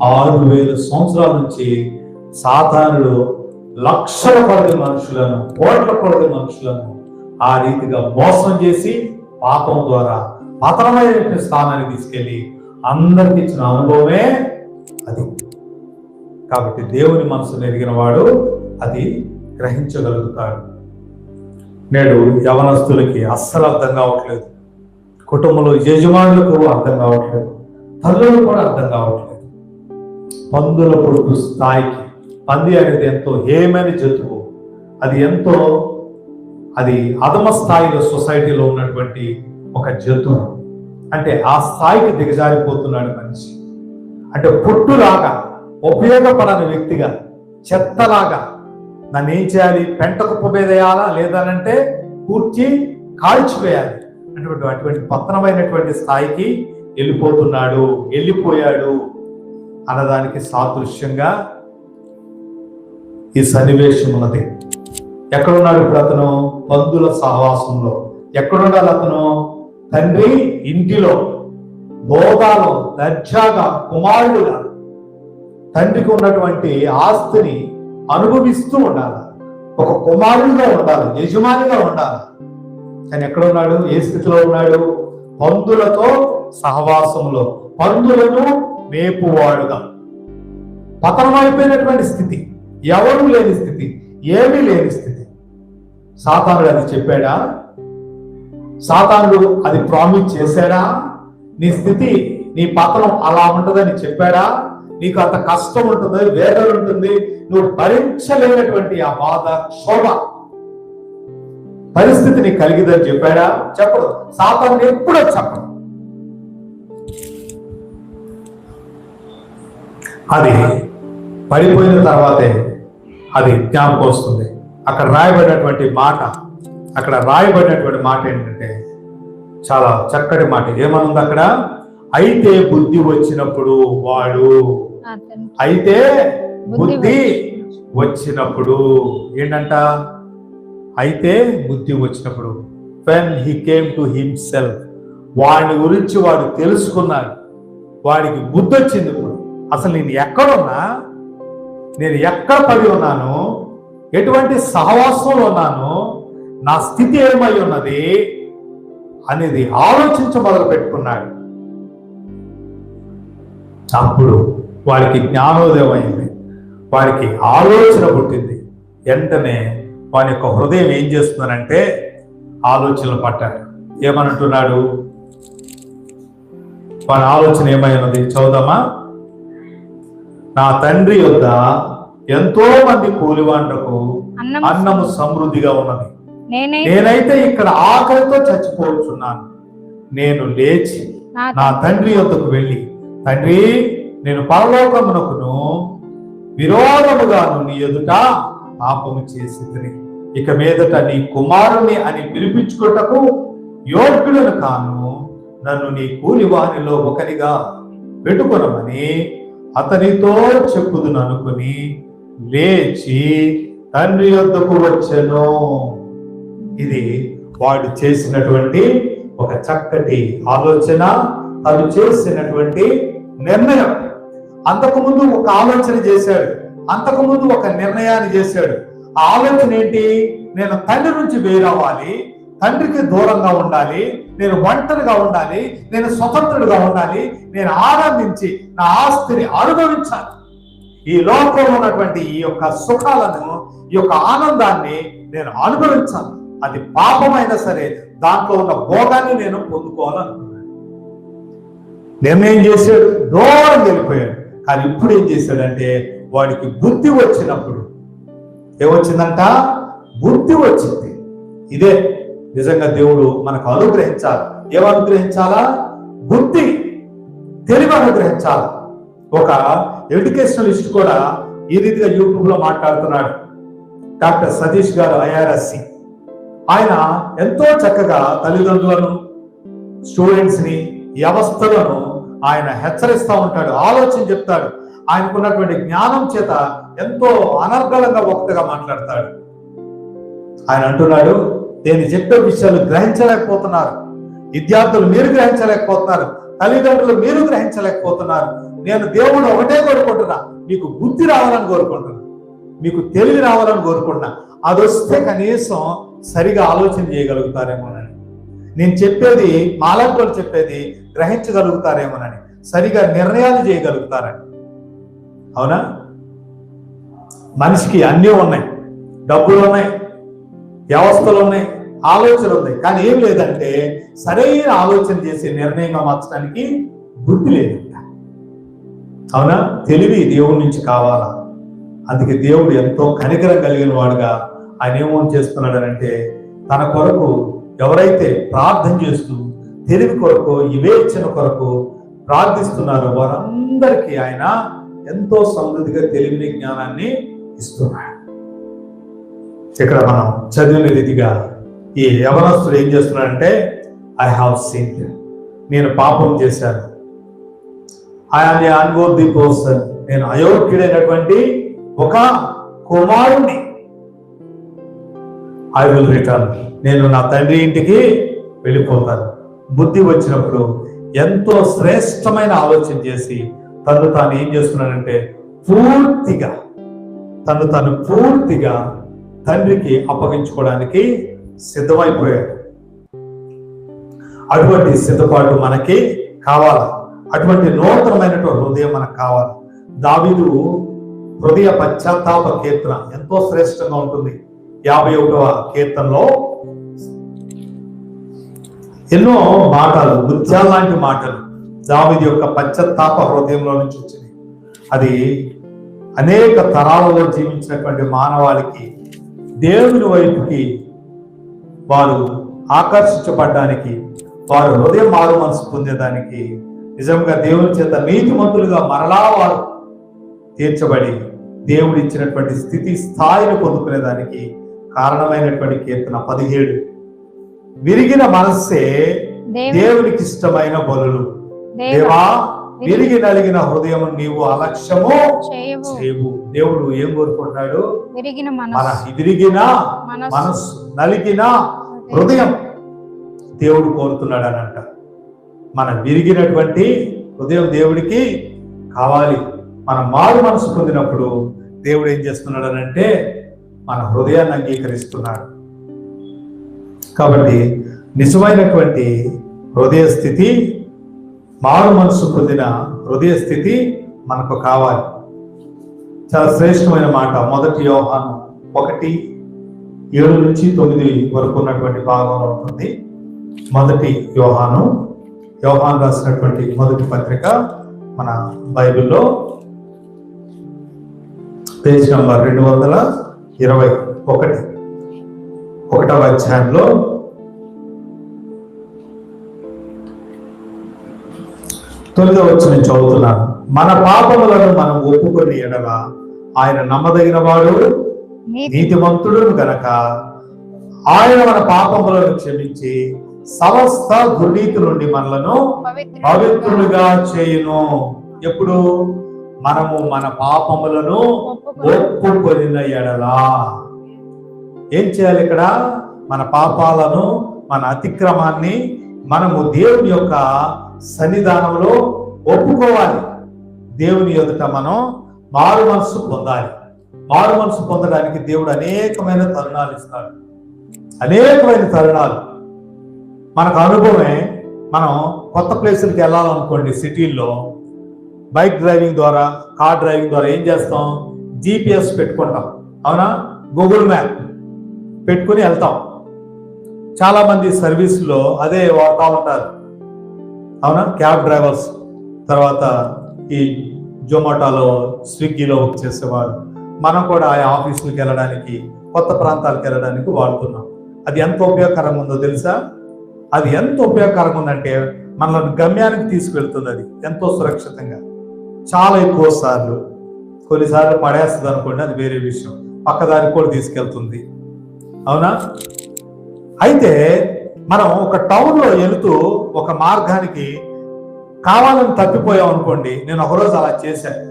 6,000 సంవత్సరాల నుంచి సాతానుడు లక్షల కొలది మనుషులను, కోట్ల కొలది మనుషులను ఆ రీతిగా మోసం చేసి పాపం ద్వారా పతనమైన స్థానానికి తీసుకెళ్లి అందరికి ఇచ్చిన అనుభవమే అది. కాబట్టి దేవుని మనసును ఎరిగిన వాడు అది గ్రహించగలుగుతాడు. నేడు యవనస్తులకి అస్సలు అర్థం కావట్లేదు. కుటుంబంలో యజమానులకు అర్థం కావట్లేదు. తల్లులకు కూడా అర్థం కావట్లేదు. పందుల పొడుగు స్థాయికి, పంది అనేది ఎంతో హేమైన జంతువు. అది ఎంతో అది అధమ స్థాయిలో సొసైటీలో ఉన్నటువంటి ఒక జంతువు. అంటే ఆ స్థాయికి దిగజారిపోతున్నాడు మనిషి. అంటే పుట్టులాగా ఉపయోగపడని వ్యక్తిగా, చెత్తలాగా నన్ను ఏం చేయాలి, పెంట కుప్ప మీద వేయాలా, లేదనంటే కూర్చి కాల్చివేయాలి అటువంటి పతనమైనటువంటి స్థాయికి వెళ్ళిపోయాడు అన్నదానికి సాదృశ్యంగా ఈ సన్నివేశం ఉన్నది. ఎక్కడున్నాడు ఇప్పుడు అతను? పందుల సహవాసంలో. ఎక్కడున్నాడు అతను? తండ్రి ఇంటిలో హోదాలో దర్జాగా కుమారుడుగా తండ్రికి ఉన్నటువంటి ఆస్తిని అనుభవిస్తూ ఉండాలి. ఒక కుమారుడిగా ఉండాలి, యజమానిగా ఉండాలి. కానీ ఎక్కడ ఉన్నాడు? ఏ స్థితిలో ఉన్నాడు? పందులతో సహవాసంలో, పందులను మేపువాడుగా. పతనమైపోయినటువంటి స్థితి, ఎవరు లేని స్థితి, ఏమీ లేని స్థితి. సాతానుడు అది చెప్పాడా? సాతానుడు అది ప్రామిస్ చేశాడా? నీ స్థితి, నీ పతనం అలా ఉంటుందని చెప్పాడా? నీకు అంత కష్టం ఉంటుంది, వేదన ఉంటుంది, నువ్వు భరించలేనటువంటి ఆ బాధ, క్షోభ పరిస్థితి నీకు కలిగిదని చెప్పాడా? చెప్పడు. సాతానుడు ఎప్పుడో చెప్పడు. అది పడిపోయిన తర్వాతే అది జ్ఞాపకం వస్తుంది. అక్కడ రాయబడినటువంటి మాట ఏంటంటే చాలా చక్కటి మాట. ఏమనుంది అక్కడ? అయితే బుద్ధి వచ్చినప్పుడు ఏంటంట? అయితే బుద్ధి వచ్చినప్పుడు when he came to himself, వాడి గురించి వాడు తెలుసుకున్నాడు, వాడికి బుద్ధి వచ్చింది. ఇప్పుడు అసలు నేను ఎక్కడున్నా, నేను ఎక్కడ పడి ఉన్నాను, ఎటువంటి సహవాసంలో ఉన్నాను, నా స్థితి ఏమై ఉన్నది అనేది ఆలోచించ మొదలు పెట్టుకున్నాడు. అప్పుడు వాడికి జ్ఞానోదయం అయింది, వాడికి ఆలోచన పుట్టింది. వెంటనే వాని యొక్క హృదయం ఏం చేస్తున్నారంటే ఆలోచనలు పట్టాడు. ఏమనంటున్నాడు? వాని ఆలోచన ఏమై ఉన్నది చదువుదామా? నా తండ్రి యొద్ద ఎంతో మంది కూలివాండ్రకు అన్నము సమృద్ధిగా ఉన్నది, నేనైతే ఇక్కడ ఆకలితో చచ్చిపోతున్నాను. నేను లేచి నా తండ్రి యొద్దకు వెళ్ళి, తండ్రి, నేను పరలోకమునకును విరోధముగాను నీ ఎదుట పాపము చేసితిని, ఇక మీదట నీ కుమారుని అని పిలిపించుకొనుటకు యోగ్యులను కాను, నన్ను నీ కూలివానిలో ఒకరిగా పెట్టుకొనమని అతనితో చెప్పుదును అనుకుని లేచి తండ్రి యొద్దకు వచ్చెను. ఇది వాడు చేసినటువంటి ఒక చక్కటి ఆలోచన, తను చేసినటువంటి నిర్ణయం. అంతకుముందు ఒక ఆలోచన చేశాడు, అంతకుముందు ఒక నిర్ణయాన్ని చేశాడు. ఆ ఆలోచన ఏంటి? నేను తండ్రి నుంచి వేరవ్వాలి, తండ్రికి దూరంగా ఉండాలి, నేను ఒంటరిగా ఉండాలి, నేను స్వతంత్రుడిగా ఉండాలి, నేను ఆనందించి నా ఆస్తిని అనుభవించాలి, ఈ లోకంలో ఉన్నటువంటి ఈ యొక్క సుఖాలను, ఈ యొక్క ఆనందాన్ని నేను అనుభవించాలి. అది పాపమైనా సరే దాంట్లో ఉన్న భోగాన్ని నేను పొందుకోవాలనుకున్నాను. నిర్ణయం చేశాడు, దూరం వెళ్ళిపోయాడు. కానీ ఇప్పుడు ఏం చేశాడంటే వాడికి బుద్ధి వచ్చినప్పుడు ఏమొచ్చిందంట? బుద్ధి వచ్చింది. ఇదే నిజంగా దేవుడు మనకు అనుగ్రహించాలి. ఏమనుగ్రహించాలా? బుద్ధి, తెలివి అనుగ్రహించాలి. ఒక ఎడ్యుకేషనలిస్ట్ కూడా ఈ రీతిగా యూట్యూబ్ లో మాట్లాడుతున్నాడు. డాక్టర్ సతీష్ గారు, IRSC. ఆయన ఎంతో చక్కగా తల్లిదండ్రులను, స్టూడెంట్స్ ని, వ్యవస్థలను ఆయన హెచ్చరిస్తూ ఉంటాడు, ఆలోచన చెప్తాడు. ఆయనకున్నటువంటి జ్ఞానం చేత ఎంతో అనర్గళంగా వక్తగా మాట్లాడతాడు. ఆయన అంటున్నాడు, నేను చెప్పే విషయాలు గ్రహించలేకపోతున్నారు, విద్యార్థులు మీరు గ్రహించలేకపోతున్నారు, తల్లిదండ్రులు మీరు గ్రహించలేకపోతున్నారు. నేను దేవుడు ఒకటే కోరుకుంటున్నా, మీకు బుద్ధి రావాలని కోరుకుంటున్నా, మీకు తెలివి రావాలని కోరుకుంటున్నా. అది వస్తే కనీసం సరిగా ఆలోచన చేయగలుగుతారేమోనని, నేను చెప్పేది మాలాంటి చెప్పేది గ్రహించగలుగుతారేమోనని, సరిగా నిర్ణయాలు చేయగలుగుతారని. అవునా? మనిషికి అన్నీ ఉన్నాయి, డబ్బులు ఉన్నాయి, వ్యవస్థలు ఉన్నాయి, ఆలోచనలు ఉన్నాయి, కానీ ఏం లేదంటే సరైన ఆలోచన చేసి నిర్ణయంగా మార్చడానికి బుద్ధి లేదంట. అవునా? తెలివి దేవుడి నుంచి కావాలా. అందుకే దేవుడు ఎంతో కనికరం కలిగిన వాడుగా ఆయన ఏమో చేస్తున్నాడు అంటే తన కొరకు ఎవరైతే ప్రార్థన చేస్తూ తెలివి కొరకు వివేచన కొరకు ప్రార్థిస్తున్నారో వారందరికీ ఆయన ఎంతో సమృద్ధిగా తెలివిని జ్ఞానాన్ని ఇస్తున్నాడు. ఇక్కడ మనం చదివిన రీతిగా ఈ యవనస్తుడు ఏం చేస్తున్నాడంటే, ఐ హావ్ సిన్డ్, నేను పాపం చేశాను. I am a unworthy person, నేను అయోగ్యుడైనటువంటి ఒక కుమారుణ్ణి. ఐ విల్ రిటర్న్, నేను నా తండ్రి ఇంటికి వెళ్ళిపోతాను. బుద్ధి వచ్చినప్పుడు ఎంతో శ్రేష్టమైన ఆలోచన చేసి తను తాను ఏం చేస్తున్నాడంటే తను పూర్తిగా తండ్రికి అప్పగించుకోవడానికి సిద్ధమైపోయాడు. అటువంటి సిద్ధపాటు మనకి కావాలి. అటువంటి నూతనమైనటువంటి హృదయం మనకు కావాలి. దావీదు హృదయ పశ్చాత్తాప కీర్తన ఎంతో శ్రేష్టంగా ఉంటుంది. 51వ కీర్తనలో ఎన్నో మాటలు, ముత్యాల లాంటి మాటలు దావీదు యొక్క పశ్చాత్తాప హృదయంలో నుంచి వచ్చింది. అది అనేక తరాలలో జీవించినటువంటి మానవాళికి దేవుని వైపుకి వారు ఆకర్షించబడ్డానికి, వారు హృదయం మారు మనసు పొందేదానికి, నిజంగా దేవుని చేత నీతిమంతులుగా మరలా వారు తీర్చబడి దేవుడు ఇచ్చినటువంటి స్థితి స్థాయిని పొందుకునేదానికి కారణమైనటువంటి కీర్తన 17. విరిగిన మనస్సే దేవునికి ఇష్టమైన బలులు. దేవా, విరిగి నలిగిన హృదయం నీవు అలక్ష్యము చేయవు. దేవుడు ఏం కోరుకుంటున్నాడు? మన విరిగిన మనస్సు, నలిగిన హృదయం దేవుడు కోరుతున్నాడు అని అంట. మన విరిగినటువంటి హృదయం దేవుడికి కావాలి. మనం మారు మనసు పొందినప్పుడు దేవుడు ఏం చేస్తున్నాడు అని అంటే మన హృదయాన్ని అంగీకరిస్తున్నాడు. కాబట్టి నిజమైనటువంటి హృదయ స్థితి, మారు మనసు పొందిన హృదయ స్థితి మనకు కావాలి. చాలా శ్రేష్టమైన మాట 1 యోహాను 1:7-9 వరకు ఉన్నటువంటి భాగంలో ఉంటుంది. 1 యోహాను రాసినటువంటి మొదటి పత్రిక మన బైబిల్లో పేజ్ నంబర్ 221, 1వ అధ్యాయంలో 9వ వచనం చదువుతున్నాను. మన పాపములను మనం ఒప్పుకొని ఎడల ఆయన నమ్మదగిన వాడు, నీతిమంతుడు గనక ఆయన మన పాపములను క్షమించి సమస్త దుర్నీతి నుండి మనలను పవిత్రులుగా చేయును. ఎప్పుడు మనము మన పాపములను ఒప్పుకొనిన ఎడలా ఏం చేయాలి? ఇక్కడ మన పాపాలను, మన అతిక్రమాన్ని మనము దేవుని యొక్క సన్నిధానంలో ఒప్పుకోవాలి. దేవుని ఎదుట మనం మారు మనసు పొందాలి. మారు మనసు పొందడానికి దేవుడు అనేకమైన తరుణాలు ఇస్తాడు. అనేకమైన తరుణాలు మనకు అనుభవమే. మనం కొత్త ప్లేసులకి వెళ్ళాలనుకోండి, సిటీల్లో బైక్ డ్రైవింగ్ ద్వారా, కార్ డ్రైవింగ్ ద్వారా ఏం చేస్తాం? GPS పెట్టుకుంటాం, అవునా? గూగుల్ మ్యాప్ పెట్టుకుని వెళ్తాం. చాలా మంది సర్వీస్లో అదే వాడుతూ ఉంటారు, అవునా? క్యాబ్ డ్రైవర్స్, తర్వాత ఈ జొమాటోలో, స్విగ్గీలో వర్క్ చేసేవారు. మనం కూడా ఆ ఆఫీసులకు వెళ్ళడానికి, కొత్త ప్రాంతాలకు వెళ్ళడానికి వాడుతున్నాం. అది ఎంత ఉపయోగకరంగా ఉందో తెలుసా? అది ఎంత ఉపయోగకరంగా ఉందంటే మనల్ని గమ్యానికి తీసుకెళ్తుంది. అది ఎంతో సురక్షితంగా. చాలా ఎక్కువ సార్లు, కొన్నిసార్లు పడేస్తుంది అనుకోండి, అది వేరే విషయం. పక్కదారికి కూడా తీసుకెళ్తుంది, అవునా? అయితే మనం ఒక టౌన్లో వెళుతూ ఒక మార్గానికి కావాలని తప్పిపోయాం అనుకోండి. నేను ఒకరోజు అలా చేశాను.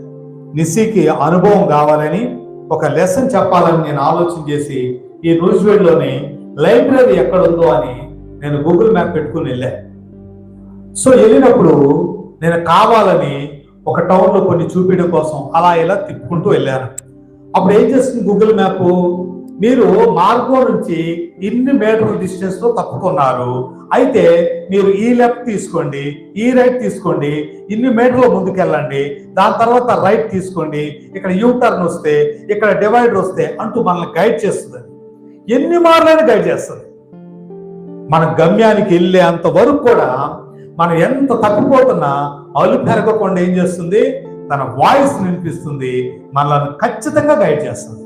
నిస్సీకి అనుభవం కావాలని, ఒక లెసన్ చెప్పాలని నేను ఆలోచన చేసి ఈ న్యూజిలాండ్లోని లైబ్రరీ ఎక్కడుందో అని నేను గూగుల్ మ్యాప్ పెట్టుకుని వెళ్ళాను. సో వెళ్ళినప్పుడు నేను కావాలని ఒక టౌన్లో కొన్ని చూపించడం కోసం అలా ఇలా తిప్పుకుంటూ వెళ్ళాను. అప్పుడు ఏం చేస్తుంది గూగుల్ మ్యాప్? మీరు మార్గం నుంచి ఇన్ని మీటర్ల డిస్టెన్స్ లో తప్పుకున్నారు, అయితే మీరు ఈ లెఫ్ట్ తీసుకోండి, ఈ రైట్ తీసుకోండి, ఇన్ని మీటర్ల ముందుకెళ్ళండి, దాని తర్వాత రైట్ తీసుకోండి, ఇక్కడ యూటర్న్ వస్తే, ఇక్కడ డివైడర్ వస్తే అంటూ మనల్ని గైడ్ చేస్తుంది. ఎన్ని మార్లైనా గైడ్ చేస్తుంది. మన గమ్యానికి వెళ్ళే అంత వరకు కూడా మనం ఎంత తప్పిపోతున్నా అలు పెరగకుండా ఏం చేస్తుంది? తన వాయిస్ వినిపిస్తుంది, మనల్ని ఖచ్చితంగా గైడ్ చేస్తుంది.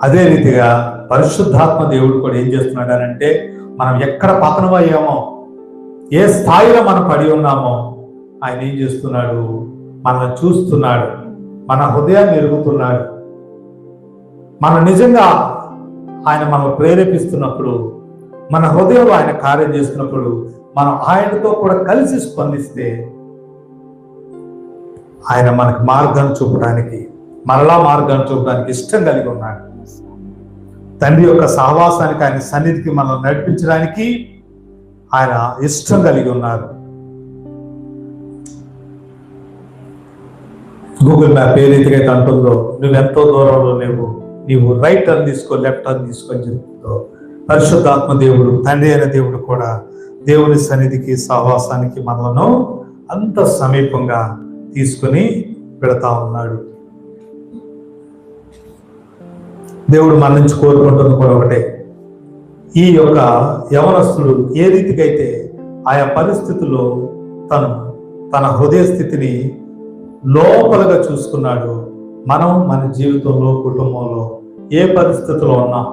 అదే రీతిగా పరిశుద్ధాత్మ దేవుడు కూడా ఏం చేస్తున్నాడు అని అంటే, మనం ఎక్కడ పతనమయ్యామో, ఏ స్థాయిలో మనం పడి ఉన్నామో ఆయన ఏం చేస్తున్నాడు, మనల్ని చూస్తున్నాడు, మన హృదయాన్ని ఎరుగుతున్నాడు. మనం నిజంగా ఆయన మనం ప్రేరేపిస్తున్నప్పుడు, మన హృదయంలో ఆయన కార్యం చేస్తున్నప్పుడు, మనం ఆయనతో కూడా కలిసి స్పందిస్తే ఆయన మనకు మార్గాన్ని చూపడానికి, మరలా మార్గాన్ని చూపడానికి ఇష్టం కలిగి ఉన్నాడు. తండ్రి యొక్క సహవాసానికి, ఆయన సన్నిధికి మనల్ని నడిపించడానికి ఆయన ఇష్టం కలిగి ఉన్నారు. గూగుల్ మ్యాప్ ఏ రీతిగా అయితే అంటుందో, నువ్వెంతో దూరంలో లేవు, నీవు రైట్ టర్న్ తీసుకో, లెఫ్ట్ టర్న్ తీసుకొని చెప్తుందో, పరిశుద్ధాత్మ దేవుడు, తండ్రి అయిన దేవుడు కూడా దేవుని సన్నిధికి, సహవాసానికి మనలను అంత సమీపంగా తీసుకుని పెడతా ఉన్నాడు. దేవుడు మన నుంచి కోరుకుంటుంది కూడా ఒకటే, ఈ యొక్క యవనస్తుడు ఏ రీతికైతే ఆయా పరిస్థితుల్లో తన హృదయ స్థితిని లోపలగా చూసుకున్నాడు, మనం మన జీవితంలో, కుటుంబంలో ఏ పరిస్థితిలో ఉన్నాం,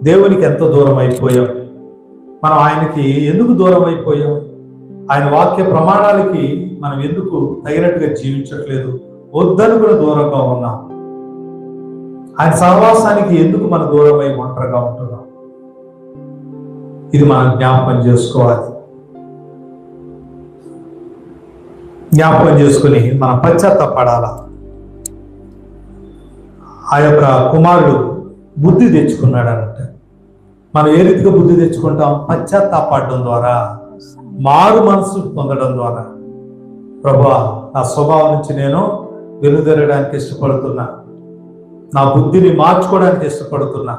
దేవునికి ఎంత దూరం అయిపోయాం, మనం ఆయనకి ఎందుకు దూరం అయిపోయాం, ఆయన వాక్య ప్రమాణాలకి మనం ఎందుకు తగినట్టుగా జీవించట్లేదు, వద్దని కూడా దూరంగా ఉన్నాం, ఆయన సహవాసానికి ఎందుకు మనం దూరం అయి ఒంటరిగా ఉంటున్నాం, ఇది మనం జ్ఞాపకం చేసుకోవాలి. జ్ఞాపకం చేసుకుని మనం పశ్చాత్తాపడాలా. ఆ యొక్క కుమారుడు బుద్ధి తెచ్చుకున్నాడు అంటే, మనం ఏ రీతిగా బుద్ధి తెచ్చుకుంటాం, పశ్చాత్తాపడడం ద్వారా, మారు మనసు పొందడం ద్వారా. ప్రభువా, నా స్వభావం నుంచి నేను వెలుదరడానికి ఇష్టపడుతున్నా, నా బుద్ధిని మార్చుకోవడానికి ఇష్టపడుతున్నా,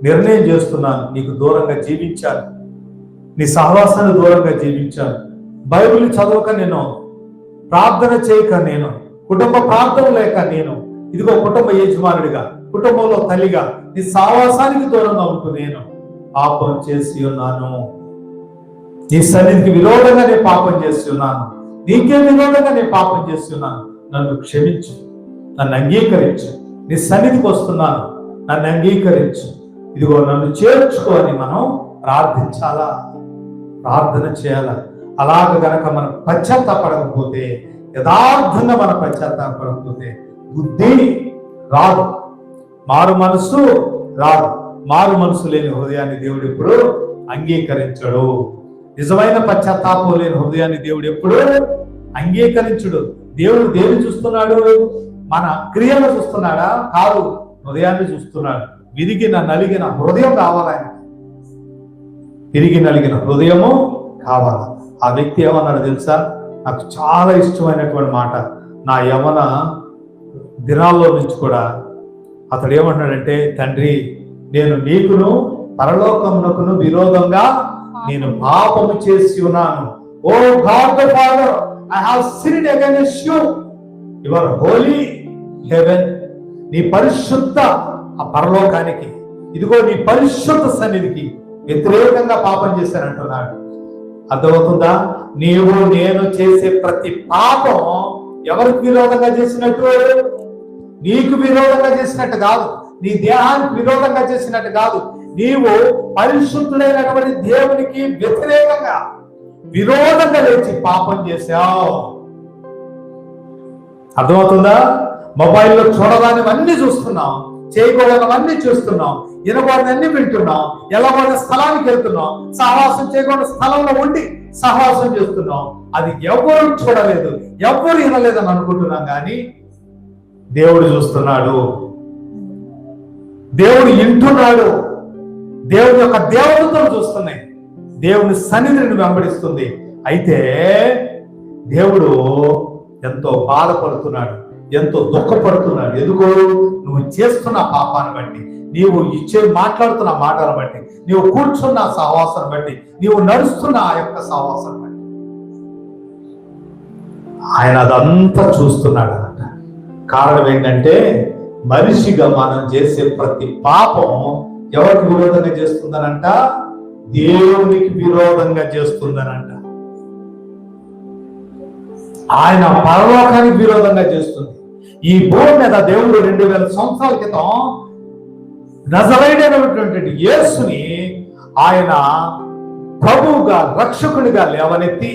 నిర్ణయం చేస్తున్నాను, నీకు దూరంగా జీవించాను, నీ సహవాసాన్ని దూరంగా జీవించాను, బైబిల్ చదవక నేను, ప్రార్థన చేయక నేను, కుటుంబ ప్రార్థన లేక నేను, ఇదిగో కుటుంబ యజమానుడిగా, కుటుంబంలో తల్లిగా నీ సహవాసానికి దూరంగా ఉంటూ నేను పాపం చేసి ఉన్నాను, నీ సన్నిధికి విరోధంగా నేను పాపం చేసి ఉన్నాను, నీకే విరోధంగా నేను పాపం చేసి ఉన్నాను, నన్ను క్షమించు, నన్ను అంగీకరించు, నీ సన్నిధికి వస్తున్నాను, నన్ను అంగీకరించు, ఇదిగో నన్ను చేర్చుకో అని మనం ప్రార్థించాలా, ప్రార్థన చేయాలా. అలాగ గనక మనం పశ్చాత్తాపడకపోతే, యథార్థంగా మనం పశ్చాత్తాపడకపోతే బుద్ధి రాదు, మారు మనసు రాదు. మారు మనసు లేని హృదయాన్ని దేవుడు ఎప్పుడు అంగీకరించడు. నిజమైన పశ్చాత్తాపం లేని హృదయాన్ని దేవుడు ఎప్పుడు అంగీకరించడు. దేవుడు దేన్ని చూస్తున్నాడు? మన క్రియలు చూస్తున్నాడా? కాదు, హృదయాన్ని చూస్తున్నాడు. విరిగిన నలిగిన హృదయం కావాలి ఆయన, విరిగి నలిగిన హృదయము కావాలి. ఆ వ్యక్తి ఏమన్నాడు తెలుసా? నాకు చాలా ఇష్టమైనటువంటి మాట. నా యవన దినాల్లో నుంచి కూడా అతడు ఏమంటున్నాడంటే, తండ్రి, నేను నీకును పరలోకమునకును విరోధంగా నేను పాపము చేసి ఉన్నాను. O God the Father, I have sinned against you, your holy heaven. నీ పరిశుద్ధ ఆ పరలోకానికి, ఇదిగో నీ పరిశుద్ధ సన్నిధికి వ్యతిరేకంగా పాపం చేశానంటున్నాడు. అర్థమవుతుందా? నీవు నేను చేసే ప్రతి పాపం ఎవరికి విరోధంగా చేసినట్టు? నీకు విరోధంగా చేసినట్టు కాదు, నీ దేహానికి విరోధంగా చేసినట్టు కాదు. నీవు పరిశుద్ధుడైనటువంటి దేవునికి వ్యతిరేకంగా, విరోధంగా లేచి పాపం చేశావు. అర్థమవుతుందా? మొబైల్లో చూడదానివన్నీ చూస్తున్నాం, చేయకూడదవన్నీ చూస్తున్నాం, వినకూడదన్నీ వింటున్నాం, వెళ్ళకూడని స్థలానికి వెళ్తున్నాం, సహవాసం చేయకూడని స్థలంలో ఉండి సహవాసం చేస్తున్నాం. అది ఎవరు చూడలేదు, ఎవరు వినలేదని అనుకుంటున్నాం, కానీ దేవుడు చూస్తున్నాడు, దేవుడు వింటున్నాడు. దేవుడి యొక్క దేవతలు చూస్తున్నాయి, దేవుని సన్నిధిని వెంబడిస్తుంది. అయితే దేవుడు ఎంతో బాధపడుతున్నాడు, ఎంతో దుఃఖపడుతున్నాడు. ఎందుకు? నువ్వు చేస్తున్న పాపాన్ని బట్టి, నీవు మాట్లాడుతున్న మాటలను బట్టి, నీవు కూర్చున్న సహవాసం బట్టి, నీవు నడుస్తున్న ఆ యొక్క సహవాసం బట్టి ఆయన అదంతా చూస్తున్నాడు అన్నమాట. కారణం ఏంటంటే, మనిషిగా మనం చేసే ప్రతి పాపం ఎవరికి విరోధంగా చేస్తుందనంట? దేవునికి విరోధంగా చేస్తుందనంట. ఆయన పరలోకానికి విరోధంగా చేస్తుంది. ఈ భూమి మీద దేవుడు 2000 సంవత్సరాల క్రితం నజరేయుడైనటువంటి యేసుని ఆయన ప్రభువుగా రక్షకుడిగా లేవనెత్తి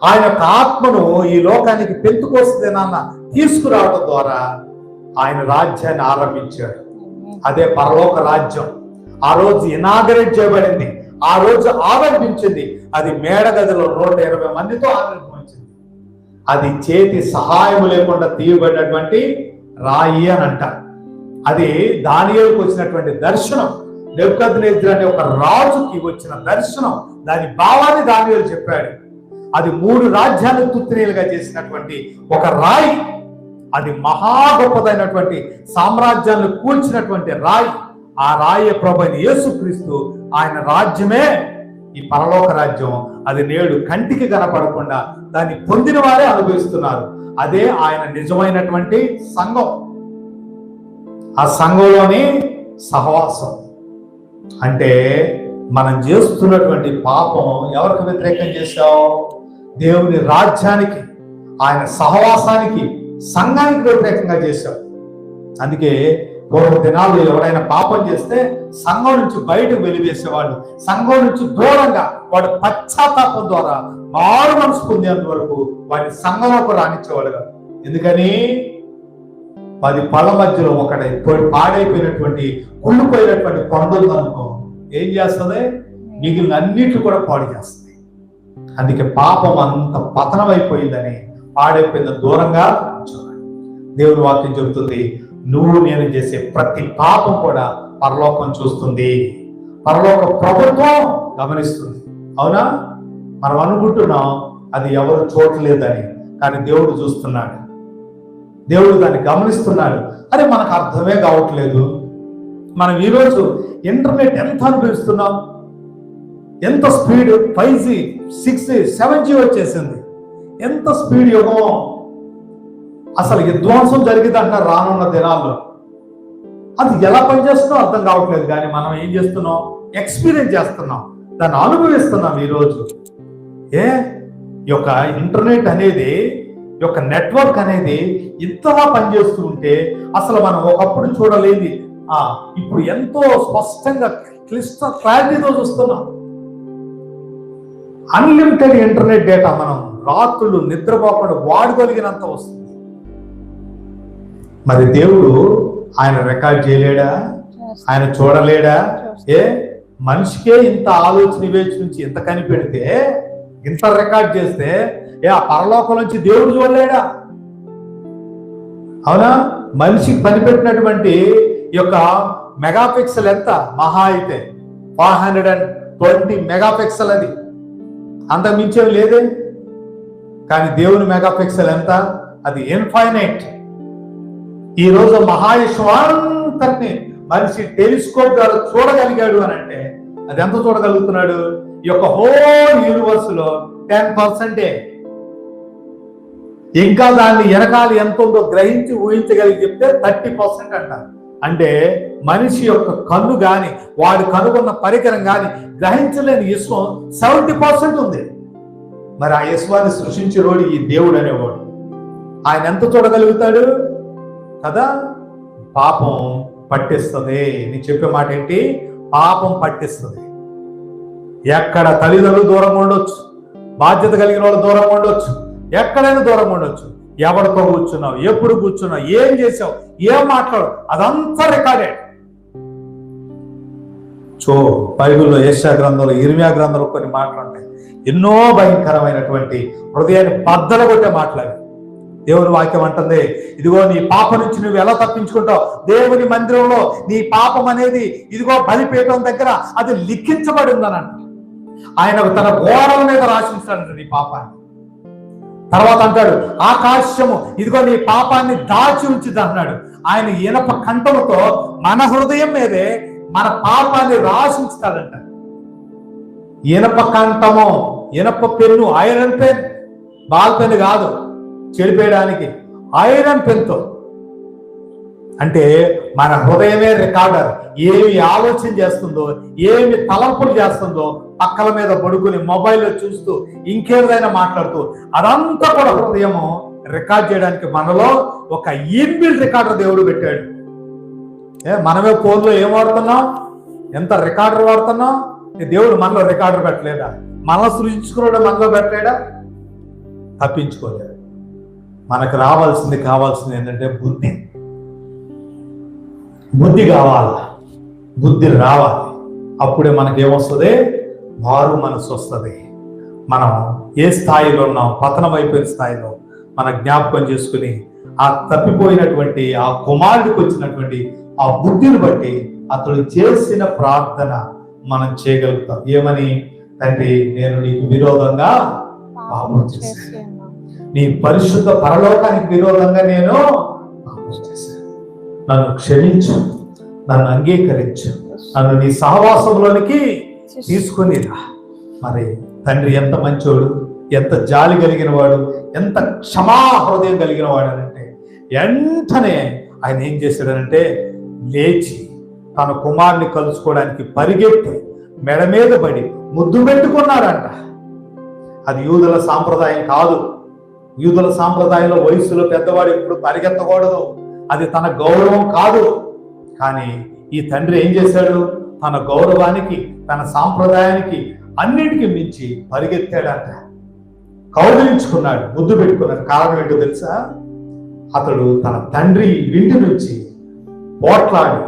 ఆయన యొక్క ఆత్మను ఈ లోకానికి పెంతుకోస్తు దినాన తీసుకురావడం ద్వారా ఆయన రాజ్యాన్ని ఆరంభించాడు. అదే పరలోక రాజ్యం. ఆ రోజు ఇనాగరేట్ చేయబడింది, ఆ రోజు ఆరంభించింది. అది మేడగదిలో 120 మందితో ఆరంభించింది. అది చేతి సహాయం లేకుండా తీయబడినటువంటి రాయి అని అంట. అది దానియేలుకు వచ్చినటువంటి దర్శనం. నెబుకద్నెజరు అనే ఒక రాజుకి వచ్చిన దర్శనం, దాని భావాన్ని దానియేలు చెప్పాడు. అది 3 రాజ్యాలను తుత్తినీలుగా చేసినటువంటి ఒక రాయి. అది మహా గొప్పదైనటువంటి సామ్రాజ్యాలను కూల్చినటువంటి రాయి. ఆ రాయి ప్రభువైన యేసుక్రీస్తు. ఆయన రాజ్యమే ఈ పరలోక రాజ్యం. అది నేడు కంటికి కనపడకుండా దాన్ని పొందిన వారే అనుభవిస్తున్నారు. అదే ఆయన నిజమైనటువంటి సంఘం. ఆ సంఘంలోని సహవాసం అంటే మనం చేస్తున్నటువంటి పాపం ఎవరికి వ్యతిరేకం చేశావు? దేవుని రాజ్యానికి, ఆయన సహవాసానికి, సంఘానికి వ్యతిరేకంగా చేశావు. అందుకే పూర్వ దినాలు ఎవరైనా పాపం చేస్తే సంఘం నుంచి బయటకు వెలివేసేవాళ్ళు. సంఘం నుంచి దూరంగా వాడు పశ్చాత్తాపం ద్వారా మారు మనసు పొందేంత వరకు వాడిని సంఘంలోకి రానిచ్చేవాడు కాదు. ఎందుకని 10 పళ్ళ మధ్యలో ఒకటి పాడైపోయినటువంటి కుళ్ళిపోయినటువంటి కొండలు అనుకో ఏం చేస్తుంది? మిగిలిన అన్నిట్లు కూడా పాడు చేస్తుంది. అందుకే పాపం అంత పతనం అయిపోయిందని, పాడైపోయిందని దూరంగా ఉంచాలి. దేవుని వాక్యం చెబుతుంది, నువ్వు నేను చేసే ప్రతి పాపం కూడా పరలోకం చూస్తుంది, పరలోక ప్రభుత్వం గమనిస్తుంది. అవునా? మనం అనుకుంటున్నాం అది ఎవరు చూడలేదని, కానీ దేవుడు చూస్తున్నాడు, దేవుడు దాన్ని గమనిస్తున్నాడు. అరే మనకు అర్థమే కావట్లేదు. మనం ఈరోజు ఇంటర్నెట్ ఎంత అనుభవిస్తున్నాం, ఎంత స్పీడ్, 5G 6G 7G వచ్చేసింది. ఎంత స్పీడ్ యుగం. అసలు విధ్వంసం జరిగింది అంటారు రానున్న దినాల్లో. అది ఎలా పనిచేస్తుందో అర్థం కావట్లేదు, కానీ మనం ఏం చేస్తున్నాం? ఎక్స్పీరియన్స్ చేస్తున్నాం, దాన్ని అనుభవిస్తున్నాం ఈరోజు. ఈ యొక్క ఇంటర్నెట్ అనేది, ఈ యొక్క నెట్వర్క్ అనేది ఇంతలా పనిచేస్తూ ఉంటే అసలు మనం ఒకప్పుడు చూడలేని ఇప్పుడు ఎంతో స్పష్టంగా క్లారిటీతో చూస్తున్నాం. అన్లిమిటెడ్ ఇంటర్నెట్ డేటా మనం రాత్రులు నిద్రపోకుండా వాడుకోగలిగినంత వస్తుంది. మరి దేవుడు ఆయన రికార్డ్ చేయలేడా? ఆయన చూడలేడా? మనిషికే ఇంత ఆలోచన వివేచన నుంచి ఇంత కనిపెడితే, ఇంత రికార్డ్ చేస్తే ఆ పరలోకం నుంచి దేవుడు చూడలేడా? అవునా? మనిషికి కనిపెట్టినటువంటి ఈ యొక్క మెగాపిక్సెల్ ఎంత? మహా అయితే 420 మెగాపిక్సెల్. అది అంత మించేవి లేదే. కానీ దేవుని మెగాపిక్సెల్ ఎంత? అది ఇన్ఫైనైట్. ఈ రోజు మహావిశ్వాంతరిని మనిషి టెలిస్కోప్ ద్వారా చూడగలిగాడు అని అంటే అది ఎంత చూడగలుగుతున్నాడు? ఈ యొక్క హోల్ యూనివర్స్ లో 10%. ఇంకా దాన్ని వెనకాల ఎంత ఉందో గ్రహించి ఊహించగలిగి చెప్తే 30% అంటారు. అంటే మనిషి యొక్క కన్ను గాని, వాడు కనుగొన్న పరికరం గాని గ్రహించలేని విశ్వం 70% ఉంది. మరి ఆ విశ్వాన్ని సృష్టించేవాడు ఈ దేవుడు అనేవాడు. ఆయన ఎంత చూడగలుగుతాడు కదా? పాపం పట్టిస్తుంది. నీ చెప్పే మాట ఏంటి? పాపం పట్టిస్తుంది. ఎక్కడ తల్లిదండ్రులు దూరంగా ఉండొచ్చు, బాధ్యత కలిగిన వాళ్ళు దూరంగా ఉండొచ్చు, ఎక్కడైనా దూరంగా ఉండొచ్చు. ఎవరితో కూర్చున్నావు, ఎప్పుడు కూర్చున్నావు, ఏం చేసావు, ఏం మాట్లాడు, అదంతా రికార్డెడ్. బైబిల్లో యెషయా గ్రంథంలో, ఇర్మియా గ్రంథంలో కొన్ని మాటలు ఉంటాయి. ఎన్నో భయంకరమైనటువంటి హృదయాన్ని బద్దలగొట్టే మాట్లాడి దేవుని వాక్యం అంటుంది, ఇదిగో నీ పాపం నుంచి నువ్వు ఎలా తప్పించుకుంటావు? దేవుని మందిరంలో నీ పాపం అనేది ఇదిగో బలిపీఠం దగ్గర అది లిఖించబడి ఉందనంట. ఆయన తన గోడల మీద రాసించాడంట నీ పాపాన్ని. తర్వాత అంటాడు, ఆకాశము ఇదిగో నీ పాపాన్ని దాచి ఉంచుది అన్నాడు. ఆయన ఇనప కంఠముతో మన హృదయం మీదే మన పాపాన్ని రాసించుతాడంట. ఇనప కంఠము, ఇనప pen, iron pen, ball pen కాదు చెడిపోయడానికి, ఐరన్ పెన్తో. అంటే మన హృదయమే రికార్డర్. ఏమి ఆలోచన చేస్తుందో, ఏమి తలంపులు చేస్తుందో, పక్కల మీద పడుకుని మొబైల్లో చూస్తూ ఇంకేదైనా మాట్లాడుతూ అదంతా కూడా హృదయము రికార్డ్ చేయడానికి మనలో ఒక ఇన్బిల్ట్ రికార్డర్ దేవుడు పెట్టాడు. మనమే ఫోన్లో ఏం వాడుతున్నాం, ఎంత రికార్డర్ వాడుతున్నాం. దేవుడు మనలో రికార్డర్ పెట్టలేడా? మనలో సృష్టించుకున్నాడు, మనలో పెట్టలేడా? తప్పించుకోలేడు. మనకు కావాల్సింది ఏంటంటే బుద్ధి కావాలి, బుద్ధి రావాలి. అప్పుడే మనకేమొస్తుంది? మారు మనసు వస్తుంది. మనం ఏ స్థాయిలో ఉన్నాం, పతనం అయిపోయిన స్థాయిలో మన జ్ఞాపకం చేసుకుని ఆ తప్పిపోయినటువంటి ఆ కుమారుడికి వచ్చినటువంటి ఆ బుద్ధిని బట్టి అతడు చేసిన ప్రార్థన మనం చేయగలుగుతాం. ఏమని? తండ్రి, నేను నీకు విరోధంగా పాపం చేశాను, నీ పరిశుద్ధ పరలోకానికి విరోధంగా నేను పాపం చేశాను, నన్ను క్షమించు, నన్ను అంగీకరించు, నన్ను నీ సహవాసంలోనికి తీసుకుని రా. మరి తండ్రి ఎంత మంచోడు, ఎంత జాలి కలిగిన వాడు, ఎంత క్షమా హృదయం కలిగిన వాడు అంటే వెంటనే ఆయన ఏం చేశాడనంటే లేచి తన కుమారుని కలుసుకోవడానికి పరిగెత్తి మెడ మీద పడి ముద్దు పెట్టుకున్నాడంట. అది యూదుల సాంప్రదాయం కాదు. యూదుల సాంప్రదాయంలో వయసులో పెద్దవాడు ఎప్పుడు పరిగెత్తకూడదు, అది తన గౌరవం కాదు. కానీ ఈ తండ్రి ఏం చేశాడు? తన గౌరవానికి, తన సాంప్రదాయానికి అన్నిటికీ మించి పరిగెత్తాడంట. కౌగిలించుకున్నాడు, ముద్దు పెట్టుకున్నాడు. కారణం ఏంటో తెలుసా? అతడు తన తండ్రి ఇంటి నుంచి పోట్లాడి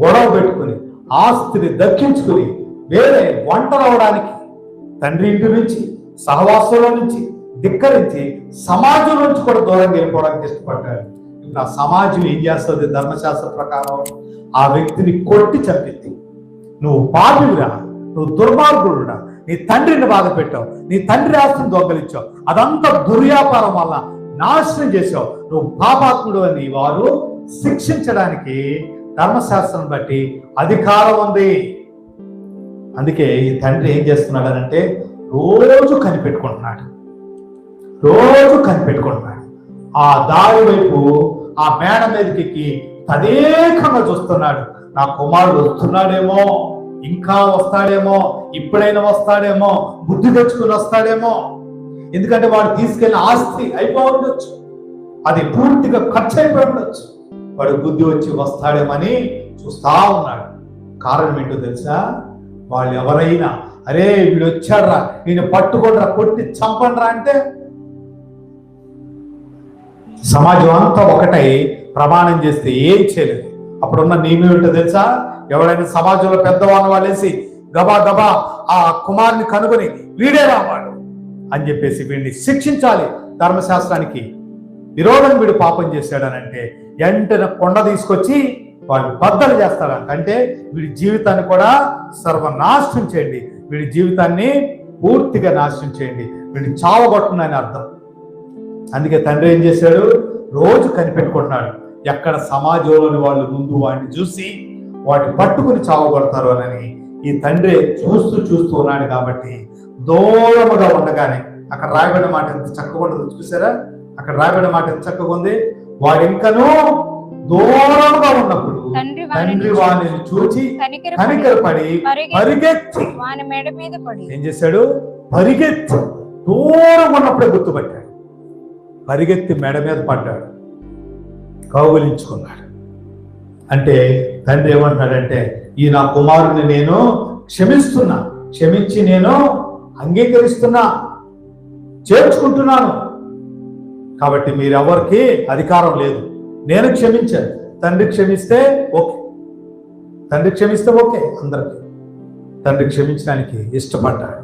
గొడవ పెట్టుకుని ఆస్తిని దక్కించుకుని వేరే ఒంటరవడానికి తండ్రి ఇంటి నుంచి, సహవాసంలో నుంచి ధిక్కరించి సమాజం నుంచి కూడా దూరంగా వెళ్ళిపోవడానికి ఇష్టపడ్డాడు. ఇప్పుడు ఆ సమాజం ఏం చేస్తుంది? ధర్మశాస్త్ర ప్రకారం ఆ వ్యక్తిని కొట్టి చంపింది. నువ్వు పాపివిరా, నువ్వు దుర్మార్గుడురా, నీ తండ్రిని బాధ పెట్టావు, నీ తండ్రి ఆస్తిని దొంగలించావు, అదంతా దుర్వ్యాపారం వల్ల నాశనం చేసావు, నువ్వు పాపాత్ముడు అని వారు శిక్షించడానికి ధర్మశాస్త్రం బట్టి అధికారం ఉంది. అందుకే ఈ తండ్రి ఏం చేస్తున్నాడు అంటే రోజు కనిపెట్టుకుంటున్నాడు. ఆ దారి వైపు, ఆ మేడ మీదకి తదేకంగా చూస్తున్నాడు. నా కుమారుడు వస్తున్నాడేమో, ఇంకా వస్తాడేమో, ఇప్పుడైనా వస్తాడేమో, బుద్ధి తెచ్చుకుని వస్తాడేమో. ఎందుకంటే వాడు తీసుకెళ్ళిన ఆస్తి అయిపోవచ్చు, అది పూర్తిగా ఖర్చు అయిపోయి ఉండొచ్చు. వాడు బుద్ధి వచ్చి వస్తాడేమని చూస్తా ఉన్నాడు. కారణం ఏంటో తెలుసా? వాళ్ళు ఎవరైనా అరే వీడు వచ్చాడ్రా, నేను పట్టుకోండిరా, కొట్టి చంపండిరా అంటే సమాజం అంతా ఒకటై ప్రమాణం చేస్తే ఏం చేయలేదు. అప్పుడున్న నియమం ఏంటో తెలుసా? ఎవరైనా సమాజంలో పెద్దవాళ్ళ వాళ్ళేసి గబా గబా ఆ కుమారుని కనుగొని వీడే రావాడు అని చెప్పేసి వీడిని శిక్షించాలి. ధర్మశాస్త్రానికి విరోధం వీడు పాపం చేశాడనంటే వెంటనే కొండ తీసుకొచ్చి వాళ్ళు బద్దలు చేస్తాడంట. అంటే వీడి జీవితాన్ని కూడా సర్వనాశనం చేయండి, వీడి జీవితాన్ని పూర్తిగా నాశనం చేయండి, వీడిని చావగొట్టనని అర్థం. అందుకే తండ్రి ఏం చేశాడు? రోజు కనిపెట్టుకుంటున్నాడు. ఎక్కడ సమాజంలోని వాళ్ళు ముందు వాడిని చూసి వాటిని పట్టుకుని చావగొడతారు అని ఈ తండ్రి చూస్తూ ఉన్నాడు. కాబట్టి దూరముగా ఉండగానే, అక్కడ రాయబడిన మాట ఎంత చక్కగా ఉండదు చూసారా? అక్కడ రాయబడిన మాట ఎంత చక్కగా ఉంది. వాడు ఇంకనూ దూరంగా ఉన్నప్పుడు తండ్రి వాడిని చూచి కనికరపడి పరిగెత్తి ఏం చేశాడు? పరిగెత్తి దూరం ఉన్నప్పుడే గుర్తుపట్టాడు, పరిగెత్తి మెడ మీద పడ్డాడు, కౌగులించుకున్నాడు. అంటే తండ్రి ఏమంటున్నాడంటే ఈ నా కుమారుని నేను క్షమిస్తున్నా, క్షమించి నేను అంగీకరిస్తున్నా, చేర్చుకుంటున్నాను. కాబట్టి మీరెవరికి అధికారం లేదు. నేను క్షమించాను, తండ్రి క్షమిస్తే ఓకే, తండ్రి క్షమిస్తే ఓకే. అందరికి తండ్రి క్షమించడానికి ఇష్టపడ్డాడు,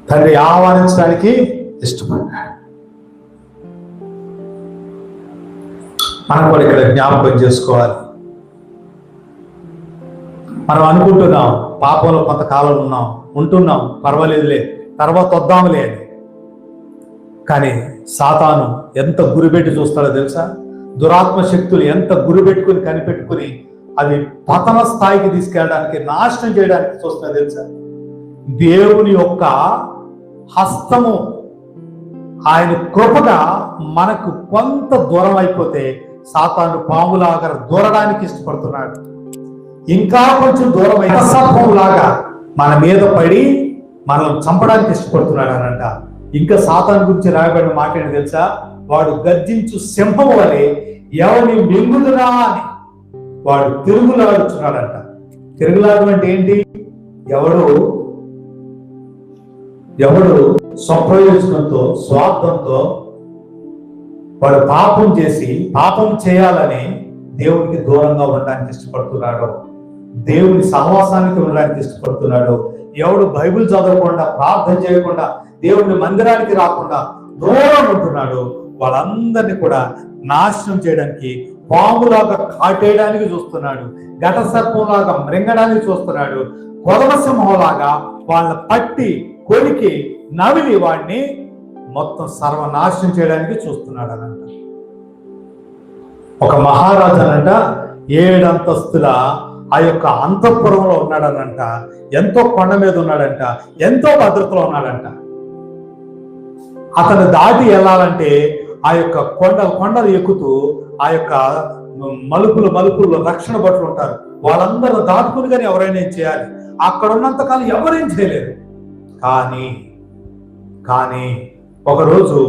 తండ్రి ఆహ్వానించడానికి ఇష్టపడ్డాడు. మనం కూడా ఇక్కడ జ్ఞాపకం చేసుకోవాలి. మనం అనుకుంటున్నాం పాపంలో కొంతకాలం ఉంటున్నాం, పర్వాలేదులే, తర్వాత వద్దాంలే అని. కానీ సాతాను ఎంత గురిపెట్టి చూస్తాడో తెలుసా? దురాత్మ శక్తులు ఎంత గురిపెట్టుకుని కనిపెట్టుకుని అది పతన స్థాయికి తీసుకెళ్ళడానికి, నాశనం చేయడానికి చూస్తాడో తెలుసా? దేవుని యొక్క హస్తము, ఆయన కృపగా మనకు కొంత దూరం అయిపోతే సాతాను పాములాగా దూరడానికి ఇష్టపడుతున్నాడు. ఇంకా కొంచెం దూరం అయితే సర్పంలాగా మన మీద పడి మనం చంపడానికి ఇష్టపడుతున్నాడు అనంట. ఇంకా సాతాను గురించి రాయబడిన మాట ఏంటి తెలుసా? వాడు గర్జించు సింహం వలె ఎవరిని మింగుదునా అని వాడు తిరుగులాడుచున్నాడంట. తిరుగులాడు అంటే ఏంటి? ఎవడు స్వప్రయోజనంతో, స్వార్థంతో వాడు పాపం చేయాలని దేవునికి దూరంగా ఉండడానికి ఇష్టపడుతున్నాడు, దేవుని సహవాసానికి ఉండడానికి ఇష్టపడుతున్నాడు, ఎవడు బైబిల్ చదవకుండా, ప్రార్థన చేయకుండా, దేవుని మందిరానికి రాకుండా దూరం ఉంటున్నాడు, వాళ్ళందరినీ కూడా నాశనం చేయడానికి, పాములాగా కాటేయడానికి చూస్తున్నాడు, ఘట సర్పంలాగా మృంగడానికి చూస్తున్నాడు, కొదమ సింహంలాగా వాళ్ళని పట్టి కొరికి నవిలి వాడిని మొత్తం సర్వనాశనం చేయడానికి చూస్తున్నాడు అనంట. ఒక మహారాజు అనంట 7 అంతస్తుల ఆ యొక్క అంతఃపురంలో ఉన్నాడనంట, ఎంతో కొండ మీద ఉన్నాడంట, ఎంతో భద్రతలో ఉన్నాడంట. అతను దాటి వెళ్ళాలంటే ఆ యొక్క కొండలు ఎక్కుతూ ఆ యొక్క మలుపుల్లో రక్షణ భటులు ఉంటారు, వాళ్ళందరూ దాటుకుని కానీ ఎవరైనా ఏం చేయాలి, అక్కడ ఉన్నంతకాలం ఎవరేం చేయలేరు. కానీ ఒకరోజు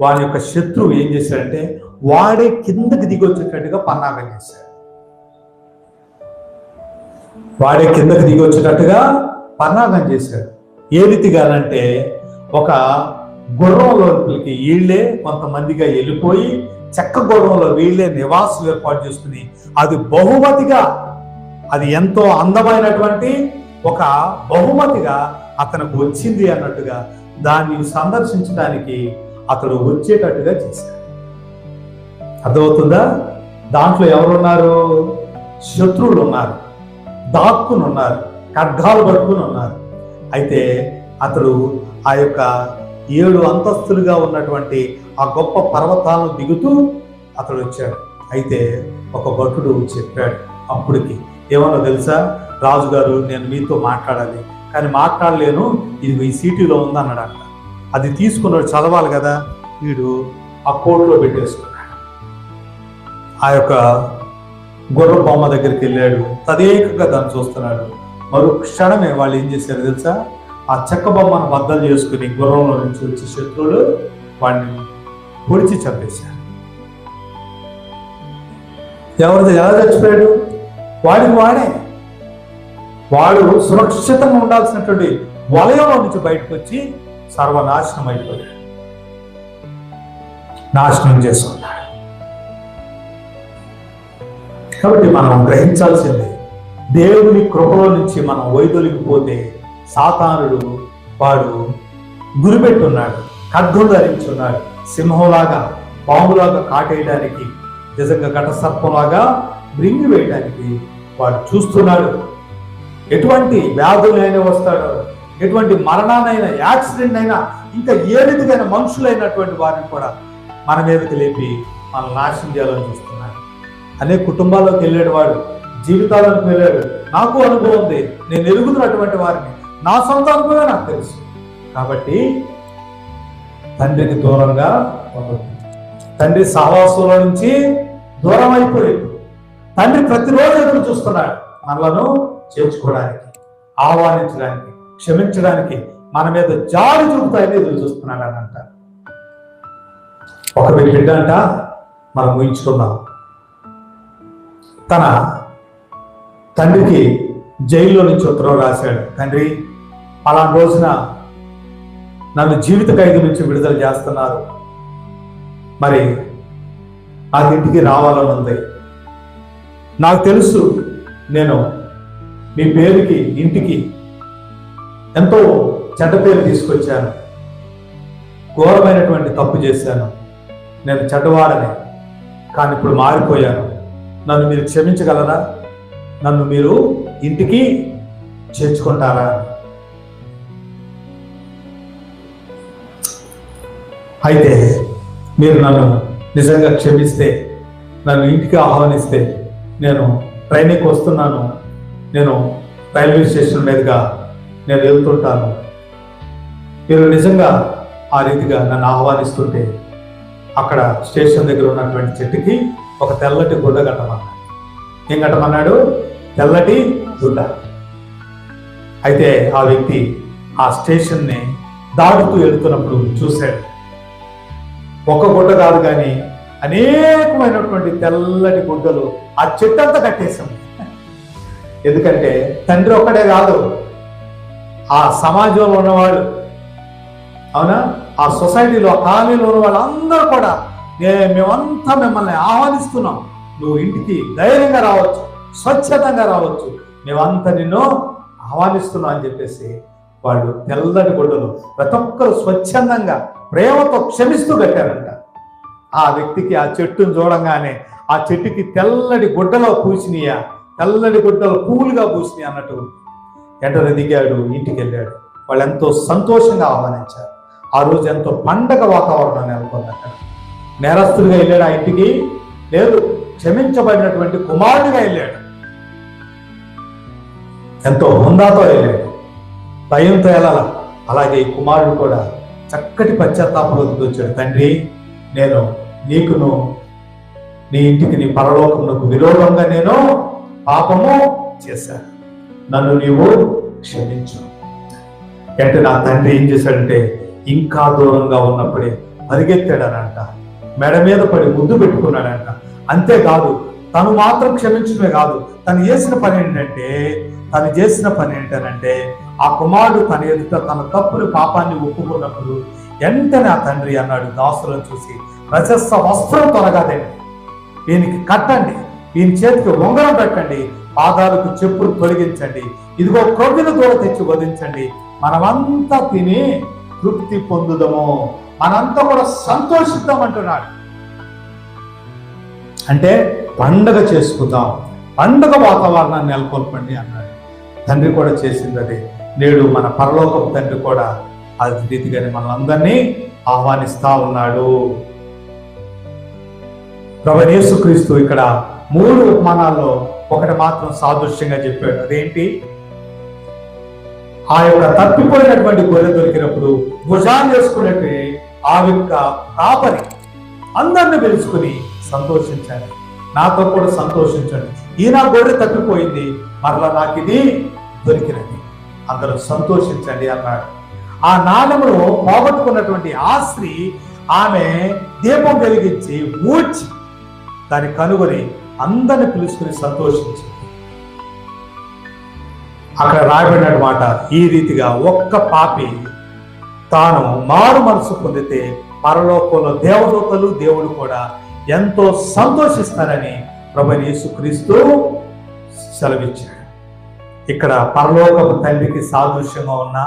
వాడి యొక్క శత్రువు ఏం చేశాడంటే వాడే కిందకి దిగి వచ్చేటట్టుగా పన్నాగం చేశాడు. ఏ రీతిగానంటే ఒక గుర్రం లోపలికి వీళ్ళే కొంతమందిగా వెళ్ళిపోయి చెక్క గుర్రంలో వీళ్ళే నివాసం ఏర్పాటు చేసుకుని అది బహుమతిగా, అది ఎంతో అందమైనటువంటి ఒక బహుమతిగా అతనికి వచ్చింది అన్నట్టుగా దాన్ని సందర్శించడానికి అతడు వచ్చేటట్టుగా చేశాడు. అర్థమవుతుందా? దాంట్లో ఎవరున్నారు? శత్రువులు ఉన్నారు, దాక్కుని ఉన్నారు, ఖడ్గాలు పట్టుకుని ఉన్నారు. అయితే అతడు ఆ యొక్క 7 అంతస్తులుగా ఉన్నటువంటి ఆ గొప్ప పర్వతాలను దిగుతూ అతడు వచ్చాడు. అయితే ఒక భటుడు చెప్పాడు అప్పటికి, ఏమన్నా తెలుసా రాజుగారు, నేను మీతో మాట్లాడాలి కానీ మాట్లాడలేను, ఇది ఈ సిటీలో ఉందన్నాడంట. అది తీసుకున్నాడు, చదవాలి కదా, వీడు ఆ కోట్లో పెట్టేసుకున్నాడు. ఆ యొక్క గుర్ర బొమ్మ దగ్గరికి వెళ్ళాడు, తదేకంగా దాన్ని చూస్తున్నాడు. మరో క్షణమే వాళ్ళు ఏం చేశారు తెలుసా? ఆ చెక్క బొమ్మను బద్దలు చేసుకుని గుర్రంలో నుంచి వచ్చే శత్రువులు వాడిని పొడిచి చంపేశారు. ఎలా చచ్చిపోయాడు? వాడు సురక్షితంగా ఉండాల్సినటువంటి వలయంలో నుంచి బయటకు వచ్చి సర్వనాశనం అయిపోయాడు, నాశనం చేసుకున్నాడు. కాబట్టి మనం గ్రహించాల్సింది, దేవుని కృపలో నుంచి మనం వైదొలిగిపోతే సాతానుడు వాడు గురిపెట్టున్నాడు, ఖడ్గం ధరించున్నాడు, సింహంలాగా పాములాగా కాటేయడానికి, నిజంగా ఘట సర్పంలాగా మృంగి వేయడానికి వాడు చూస్తున్నాడు. ఎటువంటి వ్యాధులైనా వస్తాడో, ఎటువంటి మరణానైనా, యాక్సిడెంట్ అయినా, ఇంకా ఏ రీతికైనా మనుషులైనటువంటి వారిని కూడా మన మీదకి లేపి మనం నాశనం చేయాలని చూస్తున్నాడు. అనేక కుటుంబాల్లోకి వెళ్ళాడు, వాడు జీవితాలకు వెళ్ళాడు. నాకు అనుభవం ఉంది, నేను ఎరుగుతున్నటువంటి వారిని, నా సొంత అనుభవమే నాకు తెలుసు. కాబట్టి తండ్రికి దూరంగా తండ్రి సహవాసంలో నుంచి దూరం అయిపోయాడు. తండ్రి ప్రతిరోజు ఎదురు చూస్తున్నాడు మనలను చేర్చుకోవడానికి, ఆహ్వానించడానికి, క్షమించడానికి, మన మీద జాలి చూపుతాయని ఎదురు చూస్తున్నాడు అని అంటారు. ఒక బిడ్డ అంట, మనం ఊహించుకుందాం, తన తండ్రికి జైల్లో నుంచి ఉత్తరం రాశాడు. తండ్రి, అలాంటి రోజున నన్ను జీవిత ఖైదు నుంచి విడుదల చేస్తున్నారు, మరి నాకు ఇంటికి రావాలని ఉంది. నాకు తెలుసు నేను మీ పేరుకి, ఇంటికి ఎంతో చెడ్డ పేరు తీసుకొచ్చాను, ఘోరమైనటువంటి తప్పు చేశాను, నేను చెడ్డవాడని, కానీ ఇప్పుడు మారిపోయాను, నన్ను మీరు క్షమించగలరా? నన్ను మీరు ఇంటికి చేర్చుకుంటారా? అయితే మీరు నన్ను నిజంగా క్షమిస్తే, నన్ను ఇంటికి ఆహ్వానిస్తే, నేను ట్రైన్కి వస్తున్నాను, నేను రైల్వే స్టేషన్ మీదుగా నేను వెళ్తుంటాను, మీరు నిజంగా ఆ రీతిగా నన్ను ఆహ్వానిస్తుంటే అక్కడ స్టేషన్ దగ్గర ఉన్నటువంటి చెట్టుకి ఒక తెల్లటి గుడ్డ కట్టమన్నాడు. ఏం కట్టమన్నాడు? తెల్లటి గుడ్డ. అయితే ఆ వ్యక్తి ఆ స్టేషన్ని దాటుతూ వెళ్తున్నప్పుడు చూశాడు, ఒక గుడ్డ కాదు కానీ అనేకమైనటువంటి తెల్లటి గుడ్డలు ఆ చెట్టు అంతా కట్టేశాం. ఎందుకంటే తండ్రి ఒక్కడే కాదు, ఆ సమాజంలో ఉన్నవాళ్ళు, అవునా, ఆ సొసైటీలో, ఆ కాలనీలో ఉన్న వాళ్ళందరూ కూడా మేమంతా మిమ్మల్ని ఆహ్వానిస్తున్నాం, నువ్వు ఇంటికి ధైర్యంగా రావచ్చు, స్వచ్ఛతంగా రావచ్చు, మేమంతా నిన్ను ఆహ్వానిస్తున్నాం అని చెప్పేసి వాళ్ళు తెల్లటి గుడ్డలు ప్రతి ఒక్కరు స్వచ్ఛందంగా ప్రేమతో క్షమిస్తూ కట్టారంట. ఆ వ్యక్తికి ఆ చెట్టును చూడంగానే ఆ చెట్టుకి తెల్లటి గుడ్డలో పూసినయా, తెల్లటి గుడ్డలు పువ్వులుగా పూసినాయి అన్నట్టు వెంటనే దిగాడు, ఇంటికి వెళ్ళాడు. వాళ్ళు ఎంతో సంతోషంగా ఆహ్వానించారు. ఆ రోజు ఎంతో పండగ వాతావరణం నెలకొంది. అక్కడ నేరస్తుడిగా వెళ్ళాడు ఆ ఇంటికి, లేదు, క్షమించబడినటువంటి కుమారుడిగా వెళ్ళాడు. ఎంతో హుందాతో వెళ్ళాడు, భయంతో వెళ్ళాల. అలాగే ఈ కుమారుడు కూడా చక్కటి పశ్చాత్తాపంతో వచ్చాడు. తండ్రి, నేను నీకును నీ ఇంటికి నీ పరలోకమునకు విరోధంగా నేను పాపము చేశాను, నన్ను నీవు క్షమించు. అంటే నా తండ్రి ఏం చేశాడంటే ఇంకా దూరంగా ఉన్నప్పుడే పరిగెత్తాడనంట, మెడ మీద పడి ముద్దు పెట్టుకున్నాడంట. అంతేకాదు, తను మాత్రం క్షమించడమే కాదు, తను చేసిన పని ఏంటనంటే ఆ కుమారుడు తన ఎదుట తన తప్పుని పాపాన్ని ఒప్పుకున్నప్పుడు వెంటనే ఆ తండ్రి అన్నాడు దాసులను చూసి, ప్రశస్త వస్త్రం తొలగాదండి, దీనికి కట్టండి, దీని చేతికి ఉంగరం పెట్టండి, పాదాలకు చెప్పులు తొలగించండి, ఇదిగో క్రొవ్వును దూర తెచ్చి వధించండి, మనమంతా తిని తృప్తి పొందుదము, మనంతా కూడా సంతోషిద్దాం అంటున్నాడు. అంటే పండగ చేసుకుందాం, పండగ వాతావరణాన్ని నెలకొల్పండి అన్నాడు. తండ్రి కూడా చేసింది అదే. నేడు మన పరలోకపు తండ్రి కూడా అది రీతిగానే మనందరినీ ఆహ్వానిస్తా ఉన్నాడు. ప్రభువైన యేసుక్రీస్తు ఇక్కడ 3 ఉపమానాల్లో ఒకటి మాత్రం సాదృశ్యంగా చెప్పాడు. అదేంటి? ఆ యొక్క తప్పిపోయినటువంటి గొర్రె దొరికినప్పుడు భుజాన్ని చేసుకున్నట్టు ఆ యొక్క కాపరి అందరిని పిలుచుకుని సంతోషించండి, నాతో కూడా సంతోషించండి, ఈ నా గొర్రె తప్పిపోయింది, మరలా నాకు ఇది దొరికినది, అందరూ సంతోషించండి అన్నాడు. ఆ నాణెమును పోగొట్టుకున్నటువంటి ఆ స్త్రీ, ఆమె దీపం వెలిగించి ఊడ్చి దాన్ని కనుగొని అందరిని పిలుచుకుని సంతోషించింది. అక్కడ రాయబడిన మాట ఈ రీతిగా, ఒక్క పాపి తాను మారు మనసు పొందితే పరలోకంలో దేవదూతలు దేవుడు కూడా ఎంతో సంతోషిస్తారని ప్రభువైన యేసుక్రీస్తు సెలవిచ్చాడు. ఇక్కడ పరలోకపు తండ్రికి సాదృశ్యంగా ఉన్న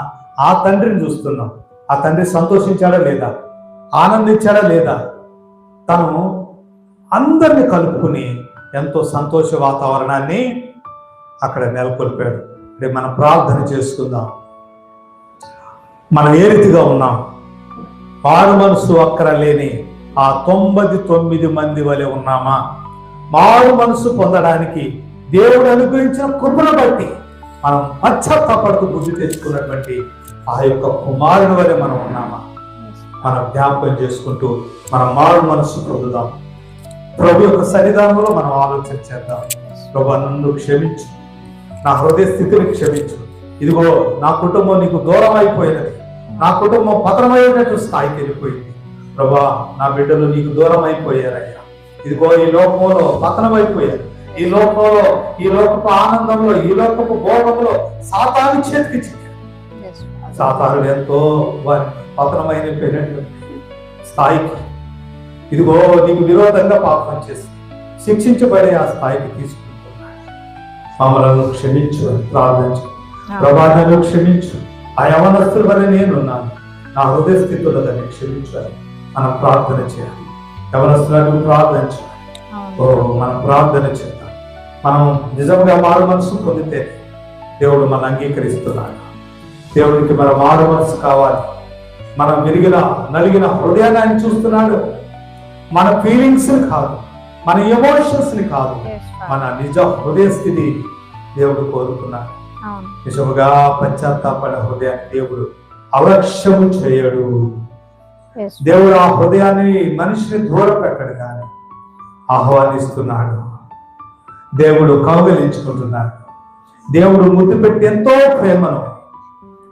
ఆ తండ్రిని చూస్తున్నాం. ఆ తండ్రి సంతోషించాడా లేదా? ఆనందించాడా లేదా? తను అందరిని కలుపుకుని ఎంతో సంతోష వాతావరణాన్ని అక్కడ నెలకొల్పాడు. అంటే మనం ప్రార్థన చేసుకుందాం. మనం ఏ రీతిగా ఉన్నాం? మారు మనసు అక్కర లేని ఆ 99 మంది వలె ఉన్నామా? మారు మనసు పొందడానికి దేవుడు అనుగ్రహించిన కృపను బట్టి మనం పశ్చాత్తాపడుతూ బుద్ధి తెచ్చుకున్నటువంటి ఆ యొక్క కుమారుని వలె మనం ఉన్నామా? మనం జ్ఞాపకం చేసుకుంటూ మనం మారు మనసు పొందుదాం. ప్రభు యొక్క సన్నిధానంలో మనం ఆలోచన చేద్దాం. ప్రభు, నన్ను క్షమించు, నా హృదయ స్థితిని క్షమించు. ఇదిగో నా కుటుంబం నీకు దూరం అయిపోయినది, నా కుటుంబం పతనమయ్యేటట్టు స్థాయికి వెళ్ళిపోయింది. ప్రభా, నా బిడ్డలు నీకు దూరం అయిపోయారయ్యా. ఇదిగో ఈ లోకంలో పతనమైపోయారు, ఈ లోకంలో, ఈ లోకపు ఆనందంలో, ఈ లోకపు భోగంలో సాతాను చేతికి చిక్కారు. సాతానుడు ఎంతో వారి పతనమైపోయినటువంటి స్థాయికి, ఇదిగో నీకు విరోధంగా పాపం చేసి శిక్షించబడే ఆ స్థాయికి తీసుకుంటున్నాడు. మమ్మలను క్షమించు అని ప్రార్థించు. ప్రభాను క్షమించు, ఆ యవనస్తుల వల్ల నేనున్నాను, నా హృదయ స్థితిలో దాన్ని క్షమించు అని మనం ప్రార్థన చేయాలి. యవనస్తులకు ప్రార్థించాలి. మనం ప్రార్థన చేద్దాం. మనం నిజంగా మారు మనసు పొందితే దేవుడు మనం అంగీకరిస్తున్నాడు. దేవుడికి మన మారు మనసు కావాలి. మనం విరిగిన నలిగిన హృదయాన్ని ఆయన చూస్తున్నాడు. మన ఫీలింగ్స్ కాదు, మన ఎమోషన్స్ ని కాదు, మన నిజ హృదయ స్థితి దేవుడు కోరుకున్నాడు. నిజముగా పశ్చాత్తాపడిన హృదయాన్ని దేవుడు అలక్ష్యము చేయడు. దేవుడు ఆ హృదయాన్ని మనిషిని దూరం పెట్టడు, కానీ ఆహ్వానిస్తున్నాడు. దేవుడు కౌగిలించుకుంటున్నాడు. దేవుడు ముద్దు పెట్టి ఎంతో ప్రేమను,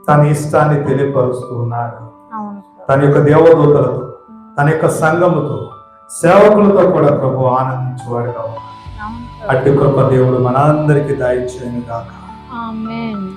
తన ఇష్టాన్ని తెలియపరుస్తూ ఉన్నాడు. తన యొక్క దేవదూతలతో, తన యొక్క సంఘముతో, సేవకులతో కూడా ప్రభు ఆనందించేవాడుగా ఉన్నాడు. అట్టి కృప దేవుడు మనందరికీ దయచేయును గాక. ఆమేన్.